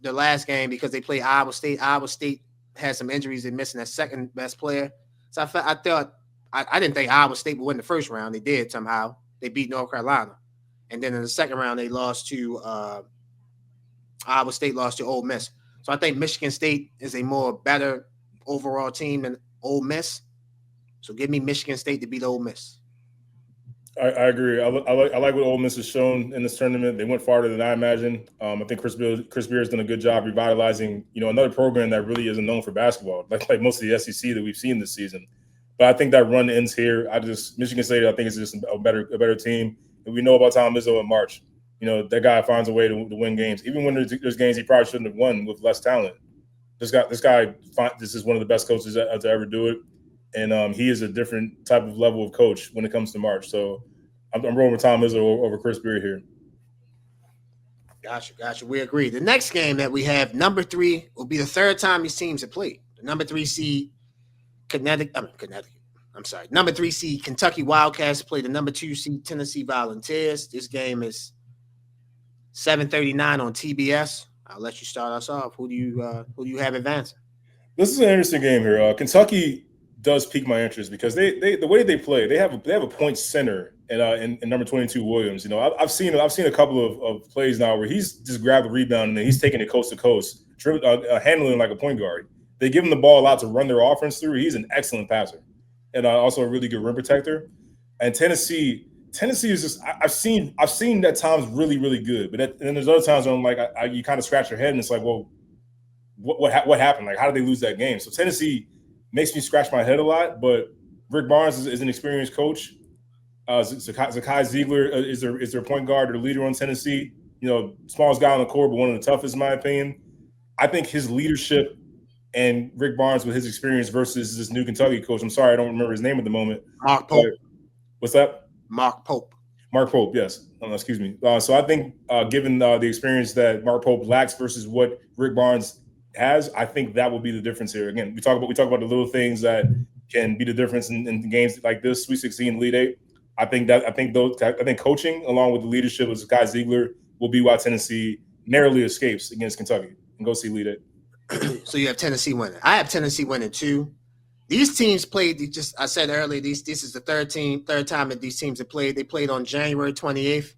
the last game because they played Iowa State. Iowa State had some injuries. They're missing their second best player. So I didn't think Iowa State would win the first round. They did somehow. They beat North Carolina. And then in the second round, they lost to Iowa State lost to Ole Miss. So I think Michigan State is a more better overall team than Ole Miss. So give me Michigan State to beat Ole Miss. I agree. I like what Ole Miss has shown in this tournament. They went farther than I imagined. I think Chris Beard has done a good job revitalizing, another program that really isn't known for basketball, like most of the SEC that we've seen this season. But I think that run ends here. Michigan State, I think, is just a better team. And we know about Tom Izzo in March. That guy finds a way to win games, even when there's games he probably shouldn't have won with less talent. This is one of the best coaches to ever do it. And he is a different type of level of coach when it comes to March. So I'm rolling with Tom Izzo over Chris Beard here. Gotcha. We agree. The next game that we have, number 3, will be the third time these teams have played. The number 3 seed number 3 seed Kentucky Wildcats play the number 2 seed Tennessee Volunteers. This game is 7:39 on TBS. I'll let you start us off. Who do you have advancing? This is an interesting game here. Kentucky does pique my interest because the way they play, they have a point center in number 22 Williams. I've seen a couple of plays now where he's just grabbed the rebound and then he's taking it coast to coast, handling like a point guard. They give him the ball a lot to run their offense through. He's an excellent passer and also a really good rim protector. And Tennessee is just I've seen that Tom's really, really good, but then there's other times where I'm like you kind of scratch your head and it's like, well, what happened? Like, how did they lose that game? So Tennessee makes me scratch my head a lot, but Rick Barnes is an experienced coach. Zakai Ziegler is their point guard or leader on Tennessee. Smallest guy on the court, but one of the toughest in my opinion. I think his leadership and Rick Barnes with his experience versus this new Kentucky coach. I'm sorry, I don't remember his name at the moment. Mark Pope. What's that? Mark Pope, yes. Excuse me. So I think given the experience that Mark Pope lacks versus what Rick Barnes has, I think that will be the difference here. Again, we talk about the little things that can be the difference in games like this, Sweet 16, Elite 8. I think coaching along with the leadership of Zakai Ziegler will be why Tennessee narrowly escapes against Kentucky and go see Elite 8. So you have Tennessee winning. I have Tennessee winning too. These teams played. I said earlier. This is the third time that these teams have played. They played on January 28th.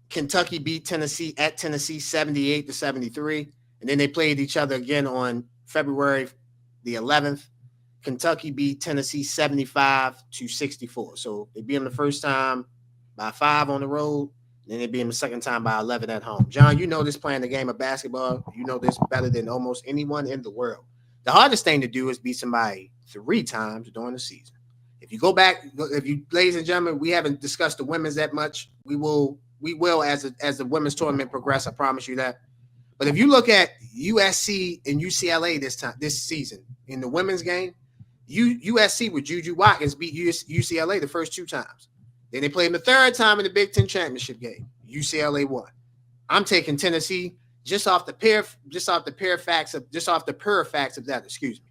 Kentucky beat Tennessee at Tennessee 78-73, and then they played each other again on February the 11th. Kentucky beat Tennessee 75-64. So they beat them the first time by 5 on the road. Then they beat them the second time by 11 at home. John, you know this playing the game of basketball. You know this better than almost anyone in the world. The hardest thing to do is beat somebody 3 times during the season. If you go back, ladies and gentlemen, we haven't discussed the women's that much. We will as the women's tournament progress. I promise you that. But if you look at USC and UCLA this season in the women's game, USC with Juju Watkins beat UCLA the first 2 times. Then they played them the third time in the Big Ten championship game. UCLA won. I'm taking Tennessee just off the pure facts of that. Excuse me.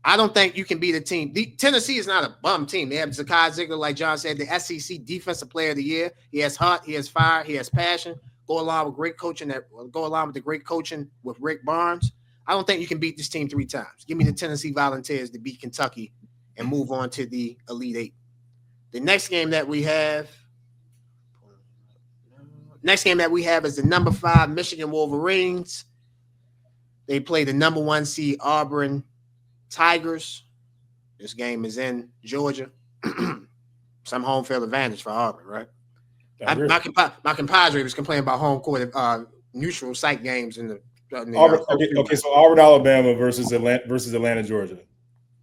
I don't think you can beat a team. Tennessee is not a bum team. They have Zakai Ziegler, like John said, the SEC Defensive Player of the Year. He has heart, he has fire, he has passion. Go along with the great coaching with Rick Barnes. I don't think you can beat this team 3 times. Give me the Tennessee Volunteers to beat Kentucky and move on to the Elite 8. The next game that we have is the number 5 Michigan Wolverines. They play the number 1 seed Auburn Tigers. This game is in Georgia. Some home field advantage for Auburn, right? My compadre was complaining about home court neutral site games in the Auburn. Okay, so Auburn, Alabama versus Atlanta, Georgia.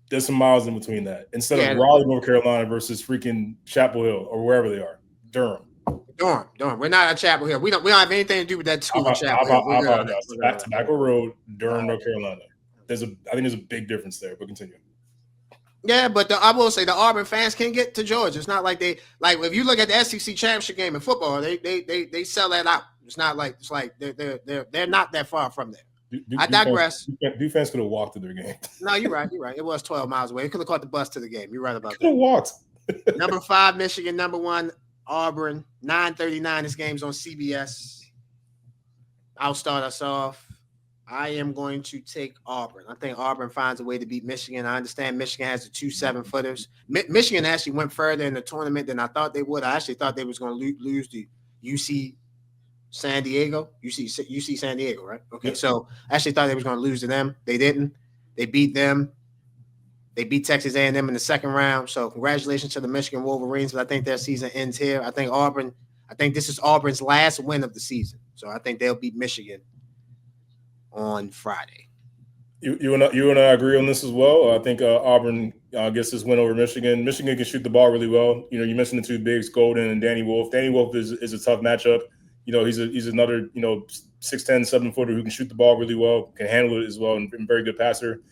There's some miles in between that. Instead of Raleigh, North Carolina versus freaking Chapel Hill or wherever they are, Durham. We're not at Chapel Hill. We don't have anything to do with that school. Tobacco Road, Durham, North Carolina. I think there's a big difference there. But continue. Yeah, but I will say the Auburn fans can get to Georgia. It's not like if you look at the SEC championship game in football, they sell that out. It's like they're not that far from there. I digress. Defense could have walked to their game. No, you're right. It was 12 miles away. It could have caught the bus to the game. You're right about that. Could have walked. Number 5 Michigan, number 1 Auburn, 9:39. This game's on CBS. I'll start us off. I am going to take Auburn. I think Auburn finds a way to beat Michigan. I understand Michigan has the 2 7-footers. Michigan actually went further in the tournament than I thought they would. I actually thought they was going to lose to UC San Diego. UC San Diego, right? Okay, so I actually thought they was going to lose to them. They didn't. They beat them. They beat Texas A&M in the second round. So congratulations to the Michigan Wolverines. But I think their season ends here. I think this is Auburn's last win of the season. So I think they'll beat Michigan on Friday. You and I agree on this as well. I think Auburn gets this win over Michigan. Michigan can shoot the ball really well. You mentioned the two bigs, Golden and Danny Wolf. Danny Wolf is a tough matchup. He's another 6'10", 7-footer who can shoot the ball really well, can handle it as well, and very good passer.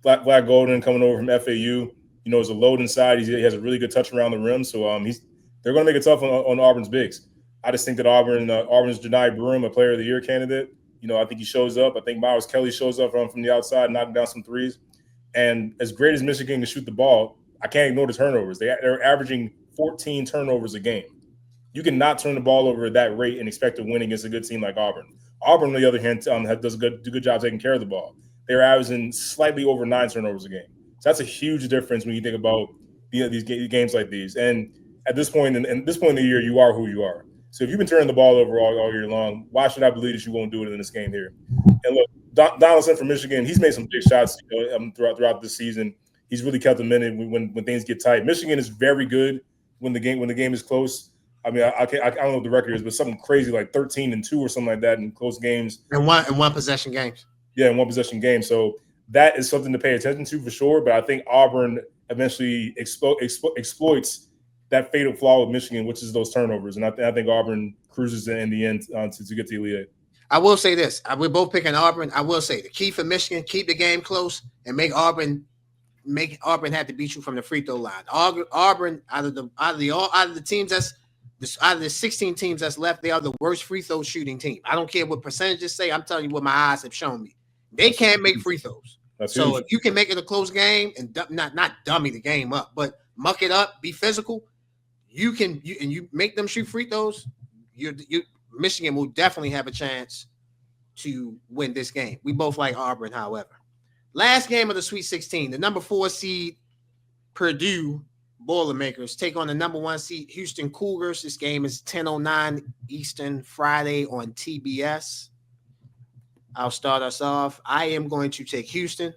Black Golden coming over from FAU, is a load inside. He has a really good touch around the rim. So they're going to make it tough on Auburn's bigs. I just think that Auburn's Jani Broome, a Player of the Year candidate. I think he shows up. I think Miles Kelly shows up from the outside, knocking down some threes. And as great as Michigan can shoot the ball, I can't ignore the turnovers. They're averaging 14 turnovers a game. You cannot turn the ball over at that rate and expect to win against a good team like Auburn. Auburn, on the other hand, does a good job taking care of the ball. They're averaging slightly over 9 turnovers a game. So that's a huge difference when you think about these games like these. And at this point in the year, you are who you are. So if you've been turning the ball over all year long, why should I believe that you won't do it in this game here? And look, Donaldson from Michigan, he's made some big shots throughout this season. He's really kept them in it when things get tight. Michigan is very good when the game is close. I mean, I don't know what the record is, but something crazy like 13-2 or something like that in close games. And one possession games. Yeah, in one possession game. So that is something to pay attention to for sure. But I think Auburn eventually exploits that fatal flaw with Michigan, which is those turnovers. And I think Auburn cruises in the end to get to the Elite Eight. I will say this. We're both picking Auburn. I will say the key for Michigan, keep the game close and make Auburn have to beat you from the free throw line. Auburn, out of the teams out of the 16 teams that's left, they are the worst free throw shooting team. I don't care what percentages say. I'm telling you what my eyes have shown me. They can't make free throws. So huge. If you can make it a close game and not dummy the game up, but muck it up, be physical, you make them shoot free throws, Michigan will definitely have a chance to win this game. We both like Auburn, however. Last game of the Sweet 16, the number 4 seed Purdue Boilermakers take on the number 1 seed Houston Cougars. This game is 10:09 Eastern Friday on TBS. I'll start us off. I am going to take Houston.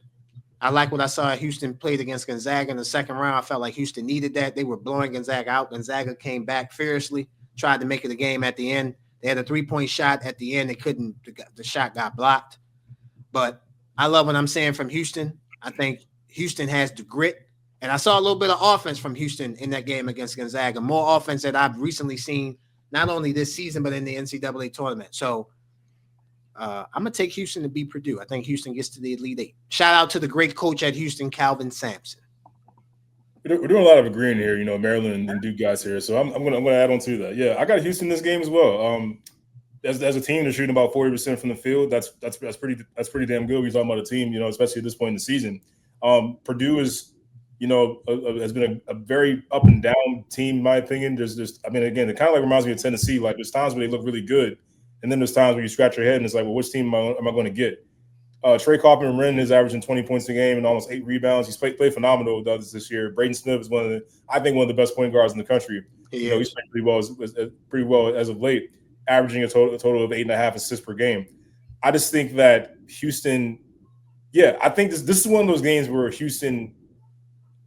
I like what I saw Houston played against Gonzaga in the second round. I felt like Houston needed that. They were blowing Gonzaga out. Gonzaga came back fiercely, tried to make it a game at the end. They had a 3-point shot at the end. They couldn't. The shot got blocked. But I love what I'm saying from Houston. I think Houston has the grit. And I saw a little bit of offense from Houston in that game against Gonzaga. More offense that I've recently seen, not only this season, but in the NCAA tournament. So I'm going to take Houston to beat Purdue. I think Houston gets to the Elite Eight. Shout out to the great coach at Houston, Calvin Sampson. We're doing a lot of agreeing here, Maryland and Duke guys here. So I'm going to add on to that. Yeah, I got Houston in this game as well. As a team, they're shooting about 40% from the field. That's pretty damn good. We're talking about a team, especially at this point in the season. Purdue is, has been a very up and down team, in my opinion. Again, it kind of like reminds me of Tennessee. Like there's times where they look really good, and then there's times where you scratch your head and it's like, well, which team am I going to get? Trey Carpenter-Wren is averaging 20 points a game and almost 8 rebounds. He's played phenomenal with others this year. Braden Smith is one of the best point guards in the country. He's played pretty well as of late, averaging a total of 8.5 assists per game. I just think that Houston, I think this is one of those games where Houston,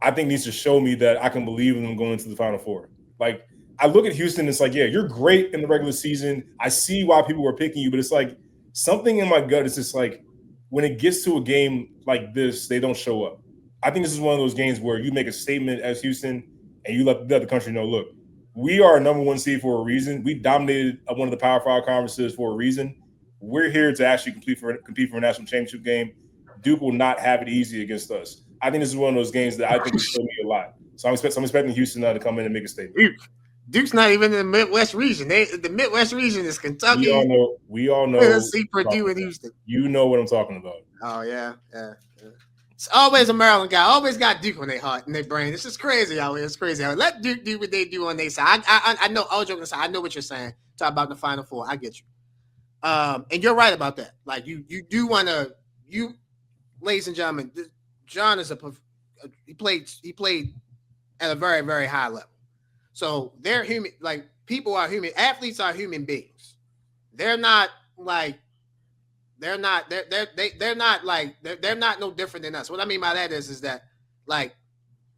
I think, needs to show me that I can believe in them going to the Final Four. Like, I look at Houston, it's like, you're great in the regular season. I see why people were picking you, but it's like something in my gut is just like, when it gets to a game like this, they don't show up. I think this is one of those games where you make a statement as Houston and you let the country know, look, we are a number 1 seed for a reason. We dominated one of the Power 5 conferences for a reason. We're here to actually compete for a national championship game. Duke will not have it easy against us. I think this is one of those games that I think will show me a lot. So I'm expecting Houston now to come in and make a statement. Duke's not even in the Midwest region. The Midwest region is Kentucky. We all know. Let's see Purdue and Houston. You know what I'm talking about. Oh yeah. It's always a Maryland guy. Always got Duke on their heart and their brain. This is crazy out here. It's crazy out here. Let Duke do what they do on their side. I know. All joking aside, I know what you're saying. Talk about the Final Four. I get you. And you're right about that. Like you do want to. You, ladies and gentlemen, John is he played at a very, very high level. So they're human. Like people are human. Athletes are human beings. They're not like. They're not no different than us. What I mean by that is that like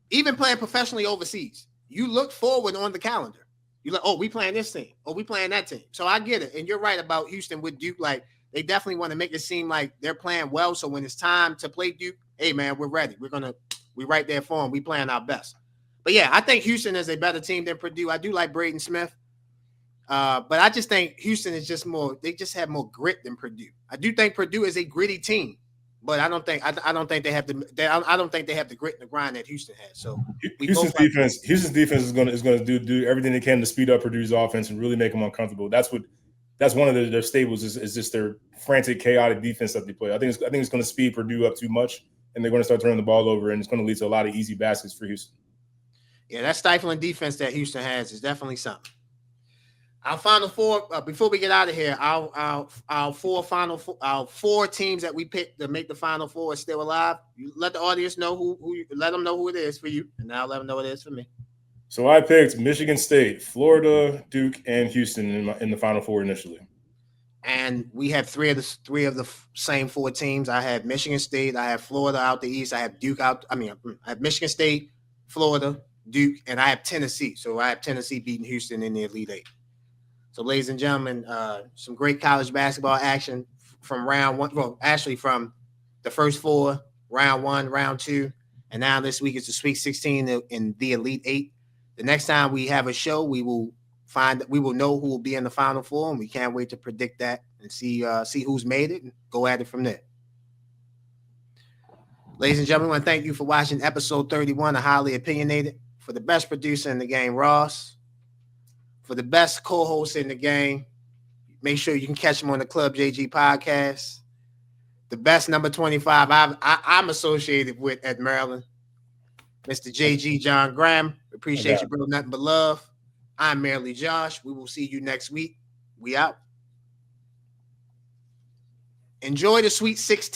even playing professionally overseas, you look forward on the calendar. You like, oh, we playing this team. Oh, we playing that team. So I get it. And you're right about Houston with Duke. Like they definitely want to make it seem like they're playing well. So when it's time to play Duke, hey man, we're ready. We're right there for them. We playing our best. But yeah, I think Houston is a better team than Purdue. I do like Braden Smith. But I just think Houston is just more. They just have more grit than Purdue. I do think Purdue is a gritty team, but I don't think they have the. I don't think they have the grit and the grind that Houston has. So Houston's defense is going to do everything they can to speed up Purdue's offense and really make them uncomfortable. That's one of their staples is just their frantic, chaotic defense that they play. I think it's going to speed Purdue up too much, and they're going to start turning the ball over, and it's going to lead to a lot of easy baskets for Houston. Yeah, that stifling defense that Houston has is definitely something. Our Final Four, before we get out of here, our four teams that we picked to make the Final Four are still alive. You let the audience know let them know who it is for you, and I'll let them know who it is for me. So I picked Michigan State, Florida, Duke, and Houston in the Final Four initially. And we have three of the same four teams. I have Michigan State, I have Florida out the East, I have Duke out. I have Michigan State, Florida, Duke, and I have Tennessee. So I have Tennessee beating Houston in the Elite Eight. So, ladies and gentlemen, some great college basketball action from round one. Well, actually, from the first four, round one, round two, and now this week is the Sweet 16 in the Elite Eight. The next time we have a show, we will know who will be in the Final Four, and we can't wait to predict that and see who's made it and go at it from there. Ladies and gentlemen, I want to thank you for watching episode 31 of Highly Opinionated. For the best producer in the game, Ross. For the best co-host in the game, make sure you can catch him on the Club JG podcast. The best number 25 I'm associated with at Maryland, Mr. JG John Graham. Appreciate you, bro. Nothing but love. I'm Merely Josh. We will see you next week. We out. Enjoy the Sweet 16.